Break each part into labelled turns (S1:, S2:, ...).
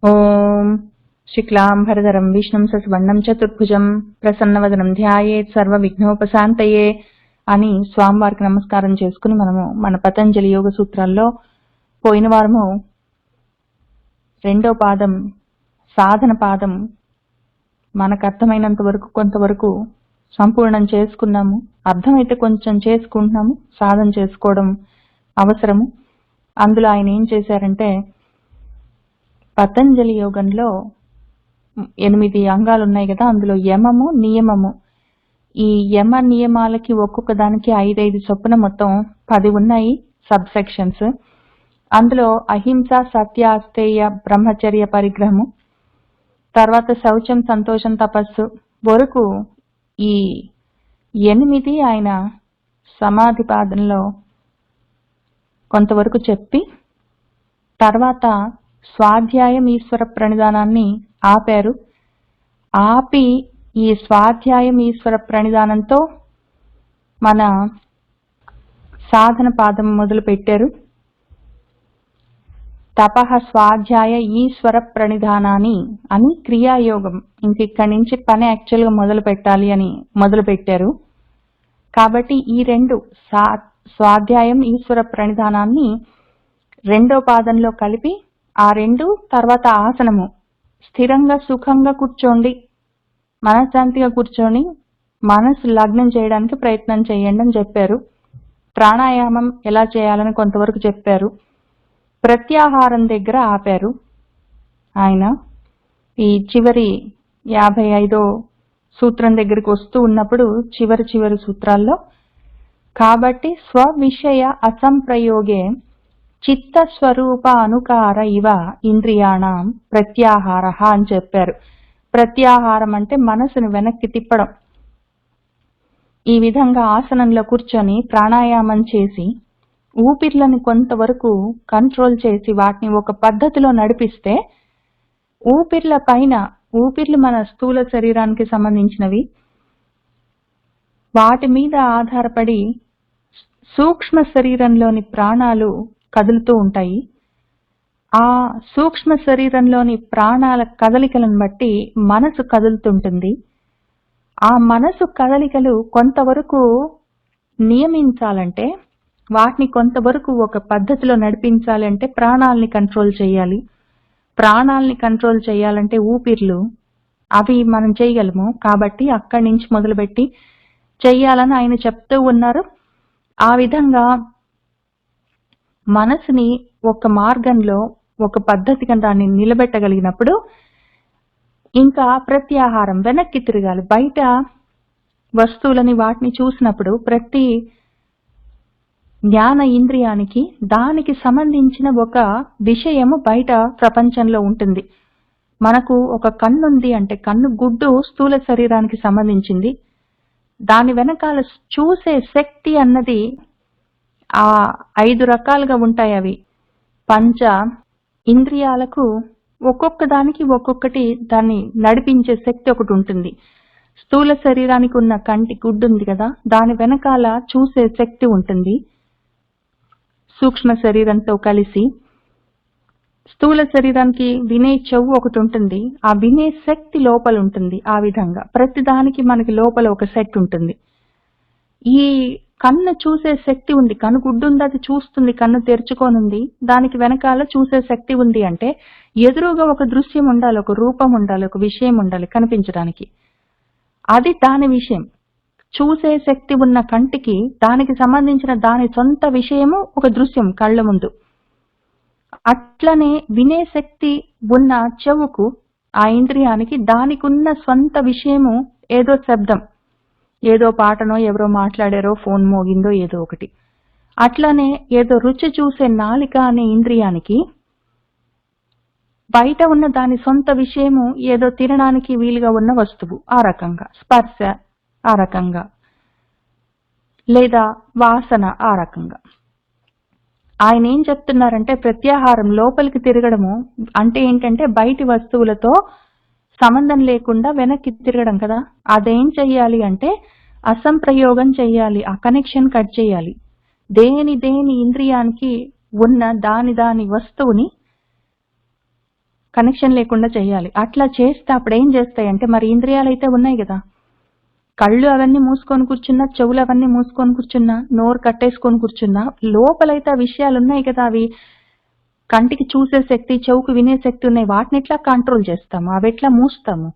S1: ఓం శుక్లాంబరధరం విష్ణుం శశివర్ణం చతుర్భుజం ప్రసన్నవదనం ధ్యాయేత్ సర్వ విఘ్నోపశాంతయే అని స్వామివారికి నమస్కారం చేసుకుని మనము మన పతంజలి యోగ సూత్రాల్లో పోయిన వారము రెండో పాదం సాధన పాదం మనకు అర్థమైనంత వరకు కొంతవరకు సంపూర్ణం చేసుకున్నాము. అర్థమైతే కొంచెం చేసుకుంటున్నాము, సాధన చేసుకోవడం అవసరము. అందులో ఆయన ఏం చేశారంటే పతంజలి యోగంలో 8 అంగాలు ఉన్నాయి కదా, అందులో యమము నియమము, ఈ యమ నియమాలకి ఒక్కొక్క దానికి 5 చొప్పున మొత్తం 10 ఉన్నాయి సబ్ సెక్షన్స్. అందులో అహింస, సత్య, అస్తేయ, బ్రహ్మచర్య, పరిగ్రహము, తర్వాత శౌచం, సంతోషం, తపస్సు వరకు ఈ 8 ఆయన సమాధి పాదంలో కొంతవరకు చెప్పి తర్వాత స్వాధ్యాయం ఈశ్వర ప్రణిధానాన్ని ఆపారు. ఆపి ఈ స్వాధ్యాయం ఈశ్వర ప్రణిధానంతో మన సాధన పాదం మొదలు పెట్టారు. తపః స్వాధ్యాయ ఈశ్వర ప్రణిధానాన్ని అని క్రియాయోగం, ఇక్కడి నుంచి పని యాక్చువల్గా మొదలు పెట్టాలి అని మొదలు పెట్టారు. కాబట్టి ఈ 2 స్వాధ్యాయం ఈశ్వర ప్రణిధానాన్ని రెండో పాదంలో కలిపి ఆ 2 తర్వాత ఆసనము, స్థిరంగా సుఖంగా కూర్చోండి, మనశ్శాంతిగా కూర్చొని మనసు లగ్నం చేయడానికి ప్రయత్నం చేయండి అని చెప్పారు. ప్రాణాయామం ఎలా చేయాలని కొంతవరకు చెప్పారు. ప్రత్యాహారం దగ్గర ఆపారు ఆయన. ఈ చివరి 55వ సూత్రం దగ్గరికి వస్తూ ఉన్నప్పుడు చివరి సూత్రాల్లో కాబట్టి స్వవిషయ అసంప్రయోగే చిత్త స్వరూప అనుకార ఇవ ఇంద్రియాణం ప్రత్యాహార అని చెప్పారు. ప్రత్యాహారం అంటే మనసును వెనక్కి తిప్పడం. ఈ విధంగా ఆసనంలో కూర్చొని ప్రాణాయామం చేసి ఊపిర్లను కొంతవరకు కంట్రోల్ చేసి వాటిని ఒక పద్ధతిలో నడిపిస్తే ఊపిర్ల పైన, ఊపిర్లు మన స్థూల శరీరానికి సంబంధించినవి, వాటి మీద ఆధారపడి సూక్ష్మ శరీరంలోని ప్రాణాలు కదులుతూ ఉంటాయి. ఆ సూక్ష్మ శరీరంలోని ప్రాణాల కదలికలను బట్టి మనసు కదులుతుంటుంది. ఆ మనసు కదలికలు కొంతవరకు నియమించాలంటే, వాటిని కొంతవరకు ఒక పద్ధతిలో నడిపించాలంటే ప్రాణాలని కంట్రోల్ చేయాలి. ప్రాణాలని కంట్రోల్ చేయాలంటే ఊపిర్లు, అవి మనం చేయగలము. కాబట్టి అక్కడి నుంచి మొదలుపెట్టి చెయ్యాలని ఆయన చెప్తూ ఉన్నారు. ఆ విధంగా మనసుని ఒక మార్గంలో ఒక పద్ధతిగా దాన్ని నిలబెట్టగలిగినప్పుడు ఇంకా ప్రత్యాహారం, వెనక్కి తిరగాలి. బయట వస్తువులని వాటిని చూసినప్పుడు ప్రతి జ్ఞాన ఇంద్రియానికి దానికి సంబంధించిన ఒక విషయము బయట ప్రపంచంలో ఉంటుంది. మనకు ఒక కన్ను ఉంది అంటే కన్ను గుడ్డు స్థూల శరీరానికి సంబంధించింది. దాని వెనకాల చూసే శక్తి అన్నది ఆ 5 రకాలుగా ఉంటాయి. అవి పంచ ఇంద్రియాలకు ఒక్కొక్క దానికి ఒక్కొక్కటి దాన్ని నడిపించే శక్తి ఒకటి ఉంటుంది. స్థూల శరీరానికి ఉన్న కంటి గుడ్డు ఉంది కదా, దాని వెనకాల చూసే శక్తి ఉంటుంది సూక్ష్మ శరీరంతో కలిసి. స్థూల శరీరానికి వినే చెవు ఒకటి ఉంటుంది, ఆ వినే శక్తి లోపల ఉంటుంది. ఆ విధంగా ప్రతి దానికి మనకి లోపల ఒక సెట్ ఉంటుంది. ఈ కన్ను చూసే శక్తి ఉంది, కన్ను గుడ్డు ఉంది, అది చూస్తుంది, కన్ను తెరుచుకోనుంది, దానికి వెనకాల చూసే శక్తి ఉంది అంటే ఎదురుగా ఒక దృశ్యం ఉండాలి, ఒక రూపం ఉండాలి, ఒక విషయం ఉండాలి కనిపించడానికి. అది దాని విషయం. చూసే శక్తి ఉన్న కంటికి దానికి సంబంధించిన దాని సొంత విషయము ఒక దృశ్యం కళ్ళ ముందు. అట్లనే వినే శక్తి ఉన్న చెవుకు, ఆ ఇంద్రియానికి దానికి ఉన్న సొంత విషయము ఏదో శబ్దం, ఏదో పాటనో, ఎవరో మాట్లాడారో, ఫోన్ మోగిందో, ఏదో ఒకటి. అట్లనే ఏదో రుచి చూసే నాలిక అనే ఇంద్రియానికి బయట ఉన్న దాని సొంత విషయము ఏదో తినడానికి వీలుగా ఉన్న వస్తువు, ఆ రకంగా. స్పర్శ ఆ రకంగా, లేదా వాసన ఆ రకంగా. ఆయన ఏం చెప్తున్నారంటే ప్రత్యాహారం, లోపలికి తిరగడము అంటే ఏంటంటే బయటి వస్తువులతో సంబంధం లేకుండా వెనక్కి తిరగడం కదా. అదేం చెయ్యాలి అంటే అసంప్రయోగం చెయ్యాలి, ఆ కనెక్షన్ కట్ చేయాలి. దేని ఇంద్రియానికి ఉన్న దాని వస్తువుని కనెక్షన్ లేకుండా చేయాలి. అట్లా చేస్తే అప్పుడు ఏం చేస్తాయంటే మరి ఇంద్రియాలు అయితే ఉన్నాయి కదా, కళ్ళు అవన్నీ మూసుకొని కూర్చున్నా, చెవులు అవన్నీ మూసుకొని కూర్చున్నా, నోరు కట్టేసుకొని కూర్చున్నా, లోపలైతే ఆ విషయాలు ఉన్నాయి కదా, అవి కంటికి చూసే శక్తి, చెవుకు వినే శక్తి ఉన్నాయి. వాటిని ఎట్లా కంట్రోల్ చేస్తాము? అవి ఎట్లా మూస్తాము?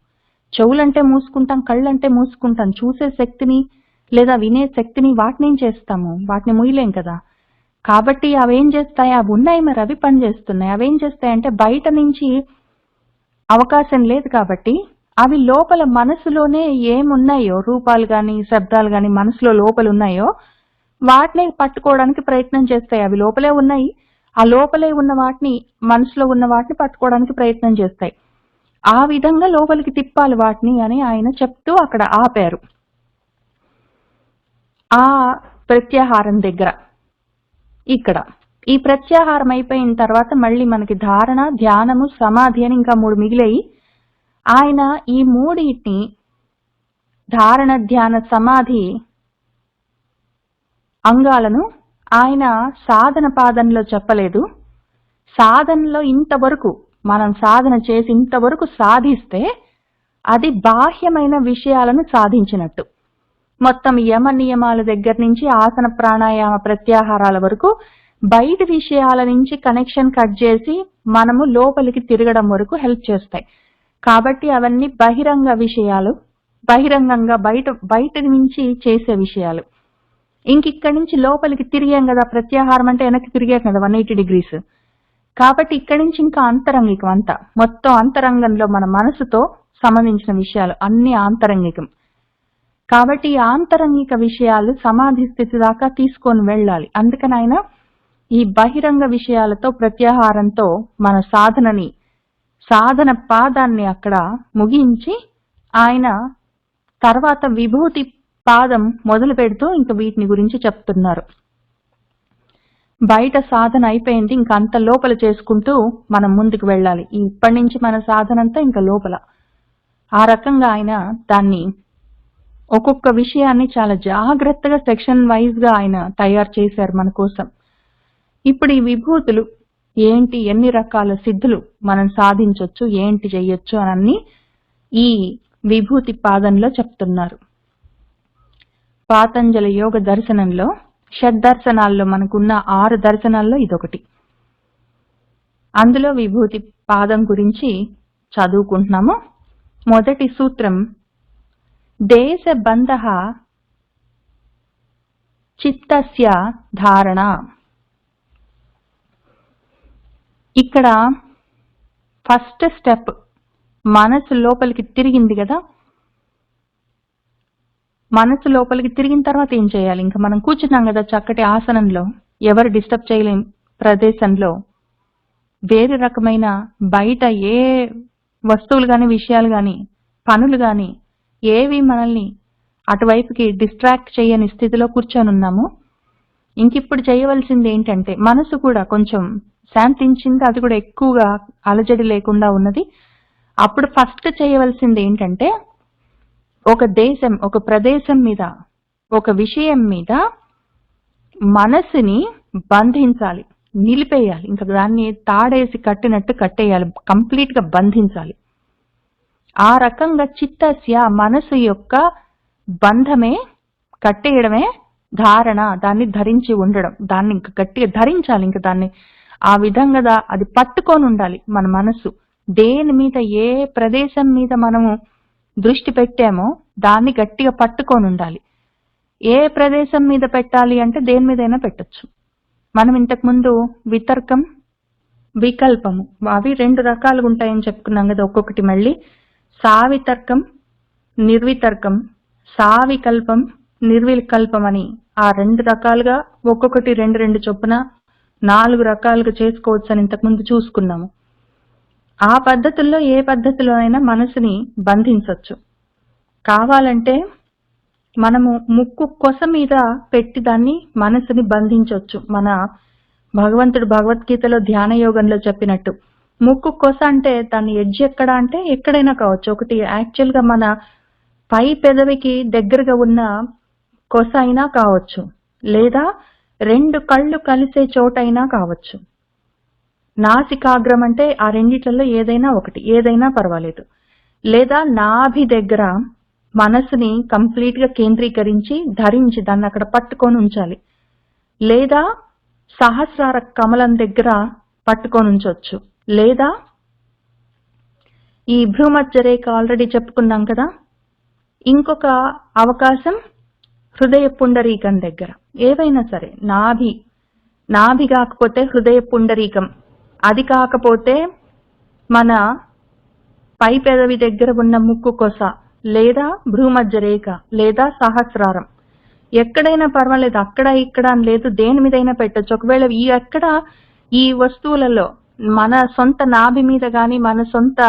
S1: చెవులంటే మూసుకుంటాం, కళ్ళంటే మూసుకుంటాం, చూసే శక్తిని లేదా వినే శక్తిని వాటిని ఏం చేస్తాము? వాటిని మూయలేం కదా. కాబట్టి అవేం చేస్తాయి? అవి ఉన్నాయి, మరి అవి పనిచేస్తున్నాయి. అవేం చేస్తాయంటే బయట నుంచి అవకాశం లేదు కాబట్టి అవి లోపల మనసులోనే ఏమున్నాయో, రూపాలు గాని శబ్దాలు గాని మనసులో లోపల ఉన్నాయో వాటిని పట్టుకోవడానికి ప్రయత్నం చేస్తాయి. అవి లోపలే ఉన్నాయి, ఆ లోపలే ఉన్న వాటిని, మనసులో ఉన్న వాటిని పట్టుకోవడానికి ప్రయత్నం చేస్తాయి. ఆ విధంగా లోపలికి తిప్పాలి వాటిని అని ఆయన చెప్తూ అక్కడ ఆపారు. ఆ ప్రత్యాహారం దగ్గర ఇక్కడ ఈ ప్రత్యాహారం అయిపోయిన తర్వాత మళ్ళీ మనకి ధారణ, ధ్యానము, సమాధి అని ఇంకా 3 మిగిలాయి. ఆయన ఈ మూడింటిని, ధారణ, ధ్యాన, సమాధి అంగాలను ఆయన సాధన పాదంలో చెప్పలేదు. సాధనలో ఇంతవరకు మనం సాధన చేసి ఇంతవరకు సాధిస్తే అది బాహ్యమైన విషయాలను సాధించినట్టు. మొత్తం యమ నియమాల దగ్గర నుంచి ఆసన ప్రాణాయామ ప్రత్యాహారాల వరకు బయట విషయాల నుంచి కనెక్షన్ కట్ చేసి మనము లోపలికి తిరగడం వరకు హెల్ప్ చేస్తాయి. కాబట్టి అవన్నీ బహిరంగ విషయాలు, బహిరంగంగా బయట నుంచి చేసే విషయాలు. ఇక్కడి నుంచి లోపలికి తిరిగాం కదా, ప్రత్యాహారం అంటే వెనక్కి తిరిగాం కదా 180 degrees. కాబట్టి ఇక్కడి నుంచి ఇంకా అంతరంగికం అంతా, మొత్తం అంతరంగంలో మన మనసుతో సంబంధించిన విషయాలు అన్ని ఆంతరంగికం. కాబట్టి ఈ ఆంతరంగిక విషయాలు సమాధి స్థితి దాకా తీసుకొని వెళ్ళాలి. అందుకని ఆయన ఈ బహిరంగ విషయాలతో, ప్రత్యాహారంతో మన సాధన పాదాన్ని అక్కడ ముగించి ఆయన తర్వాత విభూతి పాదం మొదలు పెడుతూ ఇంకా వీటిని గురించి చెప్తున్నారు. బయట సాధన అయిపోయింది, ఇంకా అంత లోపల చేసుకుంటూ మనం ముందుకు వెళ్ళాలి. ఇప్పటి నుంచి మన సాధన అంతా ఇంకా లోపల. ఆ రకంగా ఆయన దాన్ని ఒక్కొక్క విషయాన్ని చాలా జాగ్రత్తగా సెక్షన్ వైజ్ గా ఆయన తయారు చేశారు మన కోసం. ఇప్పుడు ఈ విభూతులు ఏంటి, ఎన్ని రకాల సిద్ధులు మనం సాధించవచ్చు, ఏంటి చెయ్యొచ్చు అని ఈ విభూతి పాదంలో చెప్తున్నారు. పాతంజలి యోగ దర్శనంలో షడ్దర్శనాల్లో మనకున్న 6 దర్శనాల్లో ఇదొకటి. అందులో విభూతి పాదం గురించి చదువుకుంటున్నాము. మొదటి సూత్రం, దేశబంధః చిత్తస్య ధారణ. ఇక్కడ ఫస్ట్ స్టెప్ మనసు లోపలికి తిరిగింది కదా, మనసు లోపలికి తిరిగిన తర్వాత ఏం చేయాలి? ఇంకా మనం కూర్చున్నాం కదా చక్కటి ఆసనంలో, ఎవరు డిస్టర్బ్ చేయలేం ప్రదేశంలో, వేరే రకమైన బయట ఏ వస్తువులు గాని, విషయాలు గాని, పనులు గాని ఏవి మనల్ని అటువైపుకి డిస్ట్రాక్ట్ చేయని స్థితిలో కూర్చొని ఉన్నాము. ఇంకిప్పుడు చేయవలసింది ఏంటంటే, మనసు కూడా కొంచెం శాంతించింది, అది కూడా ఎక్కువగా అలజడి లేకుండా ఉన్నది. అప్పుడు ఫస్ట్ చేయవలసింది ఏంటంటే, ఒక ప్రదేశం మీద, ఒక విషయం మీద మనసుని బంధించాలి, నిలిపేయాలి. ఇంకా దాన్ని తాడేసి కట్టినట్టు కట్టేయాలి, కంప్లీట్ గా బంధించాలి. ఆ రకంగా చిత్తస్య మనసు యొక్క బంధమే, కట్టేయడమే ధారణ. దాన్ని ధరించి ఉండడం, దాన్ని ఇంకా గట్టిగా ధరించాలి. ఇంకా దాన్ని ఆ విధంగా అది పట్టుకొని ఉండాలి మన మనసు. దేని మీద, ఏ ప్రదేశం మీద మనము దృష్టి పెట్టామో దాన్ని గట్టిగా పట్టుకొని ఉండాలి. ఏ ప్రదేశం మీద పెట్టాలి అంటే దేని మీదైనా పెట్టచ్చు. మనం ఇంతకు ముందు వితర్కం, వికల్పము, అవి 2 రకాలుగా ఉంటాయని చెప్పుకున్నాం కదా. ఒక్కొక్కటి మళ్ళీ సావితర్కం, నిర్వితర్కం, సావికల్పం, నిర్వికల్పం అని ఆ 2 రకాలుగా ఒక్కొక్కటి 2 చొప్పున 4 రకాలుగా చేసుకోవచ్చు అని ఇంతకు ముందు చూసుకున్నాము. ఆ పద్ధతుల్లో ఏ పద్ధతిలో అయినా మనసుని బంధించవచ్చు. కావాలంటే మనము ముక్కు కొస మీద పెట్టి దాన్ని మనసుని బంధించవచ్చు. మన భగవంతుడు భగవద్గీతలో ధ్యాన యోగంలో చెప్పినట్టు ముక్కు కొస అంటే దాన్ని ఎడ్జ్ ఎక్కడ అంటే ఎక్కడైనా కావచ్చు. ఒకటి యాక్చువల్ గా మన పై పెదవికి దగ్గరగా ఉన్న కొస అయినా కావచ్చు, లేదా 2 కళ్ళు కలిసే చోటైనా కావచ్చు. నాసికాగ్రం అంటే ఆ రెండిట్లలో ఏదైనా ఒకటి, ఏదైనా పర్వాలేదు. లేదా నాభి దగ్గర మనసుని కంప్లీట్ గా కేంద్రీకరించి ధరించి దాన్ని అక్కడ పట్టుకొని ఉంచాలి. లేదా సహస్రార కమలం దగ్గర పట్టుకొని ఉంచవచ్చు. లేదా ఈ భ్రూమధ్య రేఖ ఆల్రెడీ చెప్పుకున్నాం కదా. ఇంకొక అవకాశం హృదయ పుండరీకం దగ్గర. ఏవైనా సరే, నాభి కాకపోతే హృదయ పుండరీకం, అది కాకపోతే మన పై పెదవి దగ్గర ఉన్న ముక్కు కొస, లేదా భ్రూమధ్య రేఖ, లేదా సహస్రారం, ఎక్కడైనా పర్వాలేదు. అక్కడ ఇక్కడ అని లేదు, దేని మీదైనా పెట్టచ్చు. ఒకవేళ ఈ వస్తువులలో మన సొంత నాభి మీద గాని మన సొంత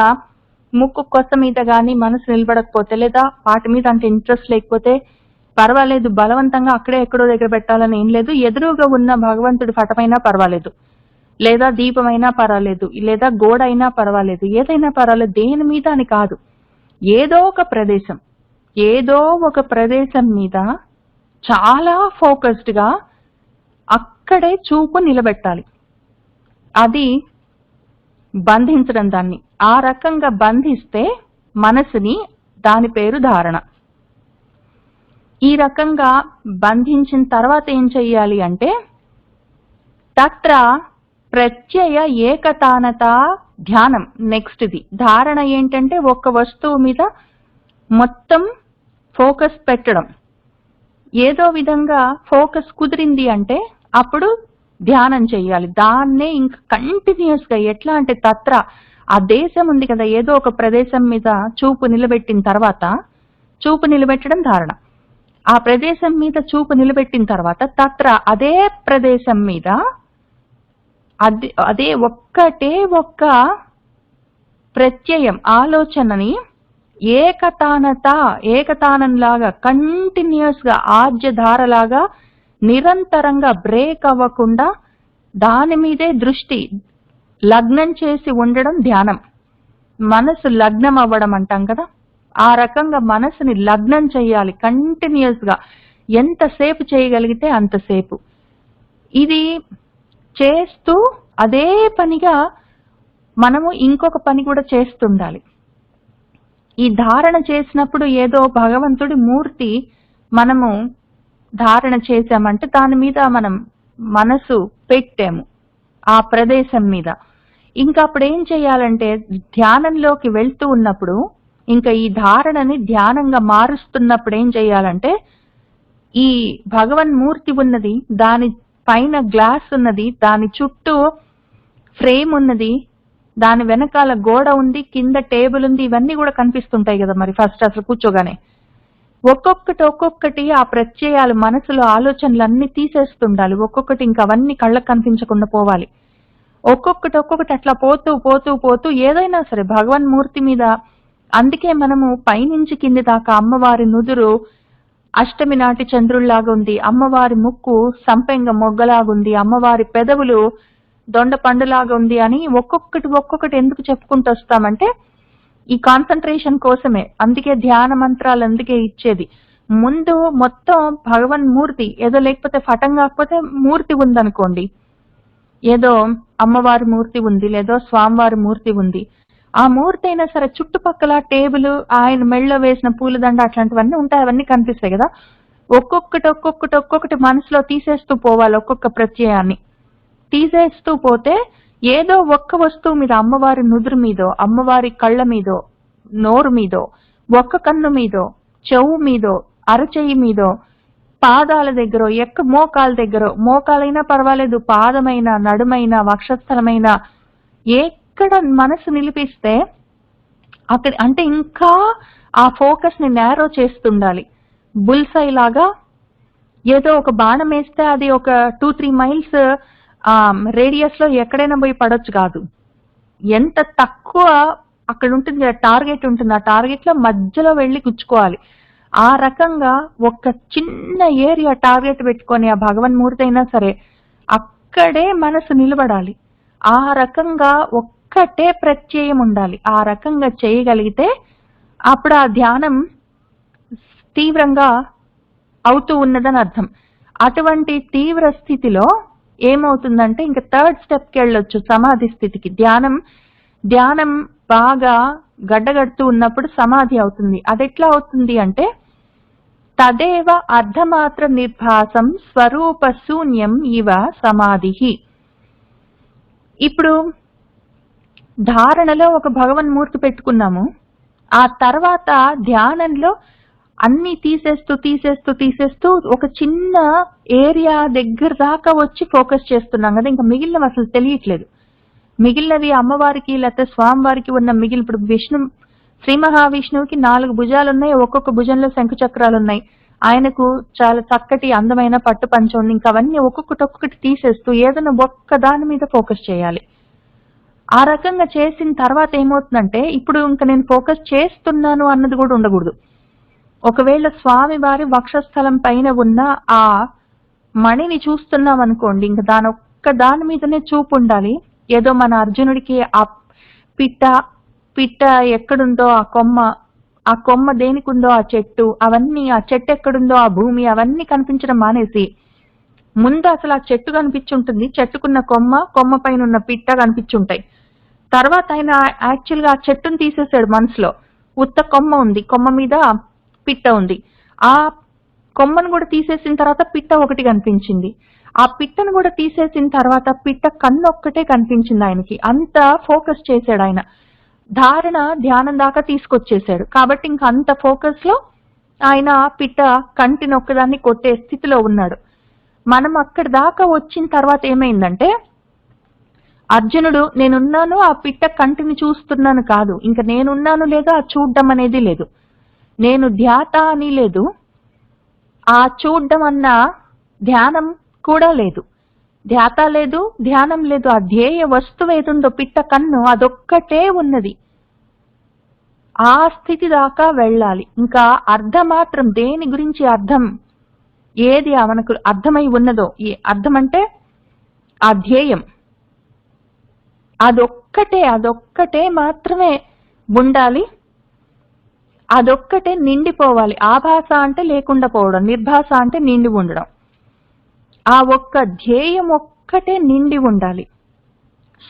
S1: ముక్కు కొస మీద గాని మనసు నిలబడకపోతే, లేదా వాటి మీద అంత ఇంట్రెస్ట్ లేకపోతే పర్వాలేదు, బలవంతంగా అక్కడే ఎక్కడో దగ్గర పెట్టాలని ఏం లేదు. ఎదురుగా ఉన్న భగవంతుడి పటమైనా పర్వాలేదు, లేదా దీపమైనా పర్వాలేదు, లేదా గోడ అయినా పర్వాలేదు, ఏదైనా పర్వాలేదు. దేని మీద అని కాదు, ఏదో ఒక ప్రదేశం మీద చాలా ఫోకస్డ్ గా అక్కడే చూపు నిలబెట్టాలి. అది బంధించడం. దాన్ని ఆ రకంగా బంధిస్తే మనసుని, దాని పేరు ధారణ. ఈ రకంగా బంధించిన తర్వాత ఏం చెయ్యాలి అంటే తత్ర ప్రత్యయ ఏకతానత ధ్యానం. నెక్స్ట్ ఇది ధారణ ఏంటంటే ఒక్క వస్తువు మీద మొత్తం ఫోకస్ పెట్టడం. ఏదో విధంగా ఫోకస్ కుదిరింది అంటే అప్పుడు ధ్యానం చెయ్యాలి. దాన్నే ఇంకా కంటిన్యూస్ గా ఎట్లా అంటే తత్ర, ఆ దేశం ఉంది కదా, ఏదో ఒక ప్రదేశం మీద చూపు నిలబెట్టిన తర్వాత, చూపు నిలబెట్టడం ధారణ. ఆ ప్రదేశం మీద చూపు నిలబెట్టిన తర్వాత తత్ర, అదే ప్రదేశం మీద అదే ఒక్క ప్రత్యయం, ఆలోచనని ఏకతానంలాగా కంటిన్యూస్ గా ఆజ్యధారలాగా నిరంతరంగా బ్రేక్ అవ్వకుండా దాని మీదే దృష్టి లగ్నం చేసి ఉండడం ధ్యానం. మనసు లగ్నం అవ్వడం అంటాం కదా, ఆ రకంగా మనసుని లగ్నం చేయాలి కంటిన్యూస్ గా. ఎంతసేపు చేయగలిగితే అంతసేపు. ఇది చేస్తూ అదే పనిగా మనము ఇంకొక పని కూడా చేస్తుండాలి. ఈ ధారణ చేసినప్పుడు ఏదో భగవంతుడి మూర్తి మనము ధారణ చేశామంటే దాని మీద మనం మనసు పెట్టాము, ఆ ప్రదేశం మీద. ఇంకా అప్పుడు ఏం చేయాలంటే ధ్యానంలోకి వెళ్తూ ఉన్నప్పుడు, ఇంకా ఈ ధారణని ధ్యానంగా మారుస్తున్నప్పుడు ఏం చేయాలంటే ఈ భగవన్మూర్తి ఉన్నది, దాని పైన గ్లాస్ ఉన్నది, దాని చుట్టూ ఫ్రేమ్ ఉన్నది, దాని వెనకాల గోడ ఉంది, కింద టేబుల్ ఉంది, ఇవన్నీ కూడా కనిపిస్తుంటాయి కదా మరి ఫస్ట్ అసలు కూర్చోగానే. ఒక్కొక్కటి ఆ ప్రత్యయాలు, మనసులో ఆలోచనలన్నీ తీసేస్తుండాలి. ఒక్కొక్కటి ఇంకా అవన్నీ కళ్ళకు కనిపించకుండా పోవాలి. ఒక్కొక్కటి అట్లా పోతూ ఏదైనా సరే భగవన్మూర్తి మీద. అందుకే మనము పైనుంచి కింది దాకా అమ్మవారి నుదురు అష్టమి నాటి చంద్రుల్లాగా ఉంది, అమ్మవారి ముక్కు సంపెంగ మొగ్గలాగుంది, అమ్మవారి పెదవులు దొండ పండులాగా ఉంది అని ఒక్కొక్కటి ఎందుకు చెప్పుకుంటూ వస్తామంటే ఈ కాన్సన్ట్రేషన్ కోసమే. అందుకే ధ్యాన మంత్రాలు అందుకే ఇచ్చేది. ముందు మొత్తం భగవన్మూర్తి, ఏదో లేకపోతే పటం కాకపోతే మూర్తి ఉందనుకోండి, ఏదో అమ్మవారి మూర్తి ఉంది, లేదో స్వామివారి మూర్తి ఉంది, ఆ మూర్తి అయినా సరే చుట్టుపక్కల టేబుల్, ఆయన మెళ్ళలో వేసిన పూలదండ అట్లాంటివన్నీ ఉంటాయి, అవన్నీ కనిపిస్తాయి కదా. ఒక్కొక్కటి మనసులో తీసేస్తూ పోవాలి. ఒక్కొక్క ప్రత్యయాన్ని తీసేస్తూ పోతే ఏదో ఒక్క వస్తువు మీద, అమ్మవారి నుదురు మీదో, అమ్మవారి కళ్ళ మీదో, నోరు మీదో, ఒక్క కన్ను మీదో, చెవు మీదో, అరచెయ్యి మీదో, పాదాల దగ్గర, మోకాల దగ్గర, మోకాలైనా పర్వాలేదు, పాదమైన, నడుమైన, వక్షస్థలమైన, ఎక్కడ మనసు నిలిపిస్తే అక్కడ అంటే ఇంకా ఆ ఫోకస్ ని నేరో చేస్తుండాలి. బుల్సై లాగా ఏదో ఒక బాణం వేస్తే అది ఒక 2-3 మైల్స్ రేడియస్ లో ఎక్కడైనా పోయి పడొచ్చు కాదు. ఎంత తక్కువ అక్కడ ఉంటుంది, టార్గెట్ ఉంటుంది, ఆ టార్గెట్ లో మధ్యలో వెళ్లి గుచ్చుకోవాలి. ఆ రకంగా ఒక చిన్న ఏరియా టార్గెట్ పెట్టుకొని ఆ భగవన్మూర్తి అయినా సరే అక్కడే మనసు నిలబడాలి. ఆ రకంగా ఒక్కటే ప్రత్యయం ఉండాలి. ఆ రకంగా చేయగలిగితే అప్పుడు ఆ ధ్యానం తీవ్రంగా అవుతూ ఉన్నదని అర్థం. అటువంటి తీవ్ర స్థితిలో ఏమవుతుందంటే ఇంకా థర్డ్ స్టెప్కి వెళ్ళొచ్చు, సమాధి స్థితికి. ధ్యానం బాగా గడ్డగడుతూ ఉన్నప్పుడు సమాధి అవుతుంది. అది ఎట్లా అవుతుంది అంటే తదేవ అర్ధమాత్ర నిర్భాసం స్వరూప శూన్యం ఇవ సమాధి. ఇప్పుడు ధారణలో ఒక భగవన్మూర్తి పెట్టుకున్నాము, ఆ తర్వాత ధ్యానంలో అన్ని తీసేస్తూ ఒక చిన్న ఏరియా దగ్గర దాకా వచ్చి ఫోకస్ చేస్తున్నాం కదా, ఇంకా మిగిలినవి అసలు తెలియట్లేదు. మిగిలినవి అమ్మవారికి లేకపోతే స్వామివారికి ఉన్న ఇప్పుడు శ్రీ మహావిష్ణువుకి 4 భుజాలు ఉన్నాయి, ఒక్కొక్క భుజంలో శంఖచక్రాలు ఉన్నాయి. ఆయనకు చాలా చక్కటి అందమైన పట్టు పంచ ఉంది. ఇంకా అవన్నీ ఒక్కొక్కటి తీసేస్తూ ఏదైనా ఒక్క దాని మీద ఫోకస్ చేయాలి. ఆ రకంగా చేసిన తర్వాత ఏమవుతుందంటే ఇప్పుడు ఇంకా నేను ఫోకస్ చేస్తున్నాను అన్నది కూడా ఉండకూడదు. ఒకవేళ స్వామి వారి వక్షస్థలం పైన ఉన్న ఆ మణిని చూస్తున్నాం అనుకోండి, ఇంకా దాని మీదనే చూపు ఉండాలి. ఏదో మన అర్జునుడికి ఆ పిట్ట ఎక్కడుందో ఆ కొమ్మ దేనికి ఉందో ఆ చెట్టు, ఆ చెట్టు ఎక్కడుందో ఆ భూమి, అవన్నీ కనిపించడం మానేసి ముందు అసలు ఆ చెట్టు కనిపించుంటుంది, చెట్టుకున్న కొమ్మ పైన ఉన్న పిట్ట కనిపించుంటాయి. తర్వాత ఆయన యాక్చువల్ గా ఆ చెట్టును తీసేసాడు, మనసులో ఉత్త కొమ్మ ఉంది, కొమ్మ మీద పిట్ట ఉంది. ఆ కొమ్మను కూడా తీసేసిన తర్వాత పిట్ట ఒకటి కనిపించింది. ఆ పిట్టను కూడా తీసేసిన తర్వాత పిట్ట కన్ను ఒక్కటే కనిపించింది ఆయనకి. అంత ఫోకస్ చేశాడు ఆయన. ధ్యానం దాకా తీసుకొచ్చేసాడు. కాబట్టి ఇంకా అంత ఫోకస్ లో ఆయన పిట్ట కంటిని ఒక్కదాన్ని కొట్టే స్థితిలో ఉన్నాడు. మనం అక్కడి దాకా వచ్చిన తర్వాత ఏమైందంటే అర్జునుడు నేనున్నాను, ఆ పిట్ట కంటిని చూస్తున్నాను కాదు, ఇంకా నేనున్నాను లేదు, ఆ చూడ్డం అనేది లేదు, నేను ధ్యాత అని లేదు, ఆ చూడ్డం అన్న ధ్యానం కూడా లేదు, ధ్యాత లేదు, ధ్యానం లేదు. ఆ ధ్యేయ వస్తువు ఏదుందో పిట్ట కన్ను అదొక్కటే ఉన్నది. ఆ స్థితి దాకా వెళ్ళాలి. ఇంకా అర్థమాత్రం దేని గురించి అర్థం ఏది మనకు అర్థమై ఉన్నదో, ఈ అర్థం అంటే ఆ ధ్యేయం, అదొక్కటే మాత్రమే ఉండాలి, అదొక్కటే నిండిపోవాలి. ఆభాస అంటే లేకుండా పోవడం, నిర్భాస అంటే నిండి ఉండడం. ఆ ఒక్క ధ్యేయం ఒక్కటే నిండి ఉండాలి.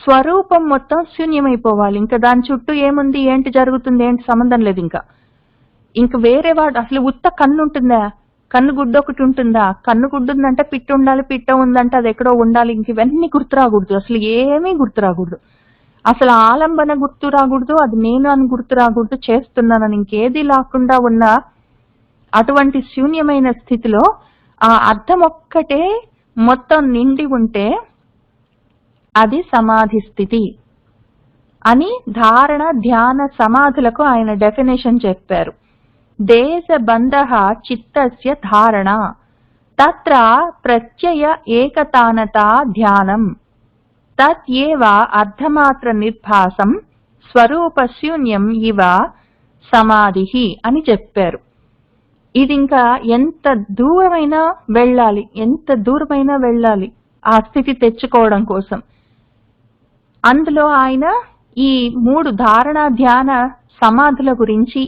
S1: స్వరూపం మొత్తం శూన్యమైపోవాలి. ఇంకా దాని చుట్టూ ఏముంది, ఏంటి జరుగుతుంది, ఏంటి సంబంధం లేదు. ఇంకా వేరే వాడు అసలు ఉత్త కన్ను ఉంటుందా, కన్ను గుడ్డు ఒకటి ఉంటుందా, కన్ను గుడ్డు ఉందంటే పిట్ట ఉండాలి, పిట్ట ఉందంటే అది ఎక్కడో ఉండాలి. ఇంక ఇవన్నీ గుర్తు రాకూడదు, అసలు ఏమీ గుర్తు రాకూడదు, అసలు ఆలంబన గుర్తు రాకూడదు, అది నేను అని గుర్తు రాకూడదు, చేస్తున్నానని ఇంకేది లేకుండా ఉన్న అటువంటి శూన్యమైన స్థితిలో ఆ అర్థం ఒక్కటే మొత్తం నిండి ఉంటే అది సమాధి స్థితి అని ధారణ ధ్యాన సమాధులకు ఆయన డెఫినేషన్ చెప్పారు. దేశబంధ చిత్తస్య ధారణ తత్ర ప్రత్యయ ఏకతానత ధ్యానం తత్యేవ అర్ధమాత్ర నిర్భాసం స్వరూప శూన్యం ఇవ సమాధి అని చెప్పారు. ఇది ఇంకా ఎంత దూరమైనా వెళ్ళాలి ఆ స్థితి తెచ్చుకోవడం కోసం. అందులో ఆయన ఈ 3 ధారణ ధ్యాన సమాధుల గురించి,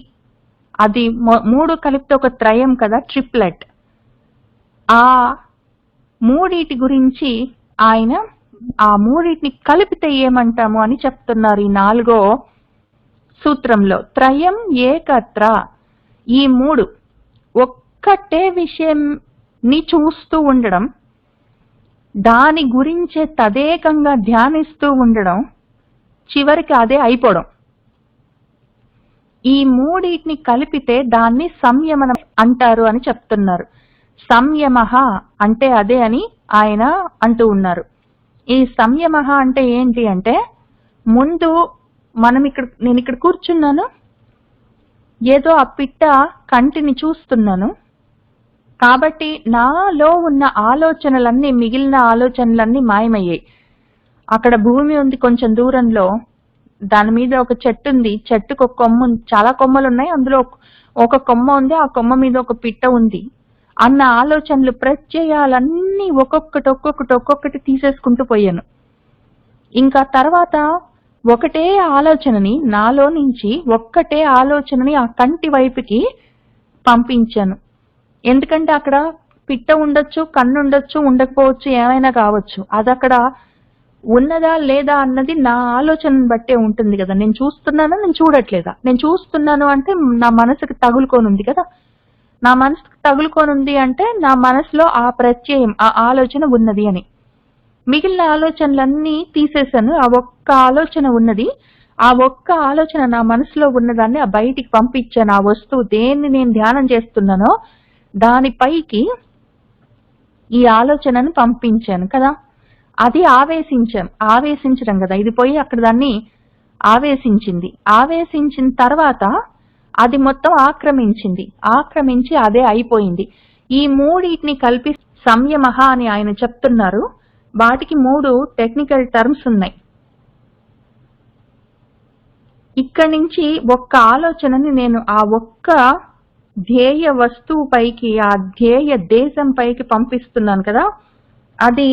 S1: అది 3 కలిపితే ఒక త్రయం కదా, ట్రిప్లెట్, ఆ 3 గురించి ఆయన ఆ 3 కలిపితే ఏమంటాము అని చెప్తున్నారు ఈ 4వ సూత్రంలో. త్రయం ఏకత్ర, ఈ 3 ఒక్కటే విషయంని చూస్తూ ఉండడం, దాని గురించే తదేకంగా ధ్యానిస్తూ ఉండడం, చివరికి అదే అయిపోవడం. ఈ 3 కలిపితే దాన్ని సంయమనం అంటారు అని చెప్తున్నారు. సంయమ అంటే అదే అని ఆయన అంటూ ఉన్నారు. ఈ సంయమ అంటే ఏంటి అంటే, ముందు నేను ఇక్కడ కూర్చున్నాను, ఏదో ఆ పిట్ట కంటిని చూస్తున్నాను, కాబట్టి నాలో ఉన్న ఆలోచనలన్నీ, మిగిలిన ఆలోచనలన్నీ మాయమయ్యాయి. అక్కడ భూమి ఉంది కొంచెం దూరంలో, దాని మీద ఒక చెట్టు ఉంది, చెట్టుకు ఒక కొమ్మ ఉంది, చాలా కొమ్మలు ఉన్నాయి, అందులో ఒక కొమ్మ ఉంది, ఆ కొమ్మ మీద ఒక పిట్ట ఉంది అన్న ఆలోచనలు, ప్రత్యయాలన్నీ ఒక్కొక్కటి తీసేసుకుంటూ పోయాను. ఇంకా తర్వాత ఒకటే ఆలోచనని, నాలో నుంచి ఒక్కటే ఆలోచనని ఆ కంటి వైపుకి పంపించాను. ఎందుకంటే అక్కడ పిట్ట ఉండొచ్చు, కన్ను ఉండొచ్చు, ఉండకపోవచ్చు, ఏమైనా కావచ్చు. అది అక్కడ ఉన్నదా లేదా అన్నది నా ఆలోచనను బట్టే ఉంటుంది కదా. నేను చూస్తున్నానా, నేను చూడట్లేదా? నేను చూస్తున్నాను అంటే నా మనసుకి తగులుకోనుంది కదా. నా మనసుకు తగులుకోనుంది అంటే నా మనసులో ఆ ప్రత్యయం, ఆ ఆలోచన ఉన్నది అని. మిగిలిన ఆలోచనలన్నీ తీసేశాను. ఆ ఒక్క ఆలోచన ఉన్నది. ఆ ఒక్క ఆలోచన నా మనసులో ఉన్నదాన్ని ఆ బయటికి పంపించాను. ఆ వస్తువు దేన్ని నేను ధ్యానం చేస్తున్నానో దానిపైకి ఈ ఆలోచనను పంపించాను కదా. అది ఆవేశించడం కదా. ఇది పోయి అక్కడ దాన్ని ఆవేశించింది. ఆవేశించిన తర్వాత అది మొత్తం ఆక్రమించి అదే అయిపోయింది. ఈ మూడింటిని కలిపి సంయమః అని ఆయన చెప్తున్నారు. వాటికి 3 టెక్నికల్ టర్మ్స్ ఉన్నాయి. ఇక్కడి నుంచి ఒక్క ఆలోచనని నేను ఆ ఒక్క ధ్యేయ వస్తువు పైకి, ఆ ధ్యేయ దేశం పైకి పంపిస్తున్నాను కదా, అది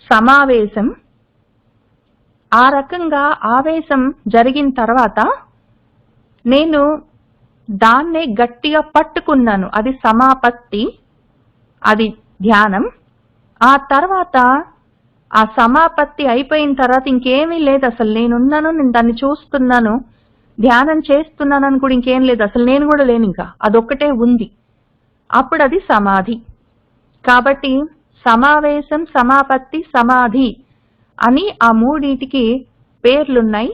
S1: సమావేశం. ఆ రకంగా ఆవేశం జరిగిన తర్వాత నేను దాన్నే గట్టిగా పట్టుకున్నాను. అది సమాపత్తి, అది ధ్యానం. ఆ తర్వాత ఆ సమాపత్తి అయిపోయిన తర్వాత ఇంకేమీ లేదు. అసలు నేనున్నాను, నేను దాన్ని చూస్తున్నాను, ధ్యానం చేస్తున్నానని కూడా ఇంకేం లేదు. అసలు నేను కూడా లేను, ఇంకా అదొక్కటే ఉంది. అప్పుడు అది సమాధి. కాబట్టి సమావేశం, సమాపత్తి, సమాధి అని ఆ మూడింటికి పేర్లున్నాయి.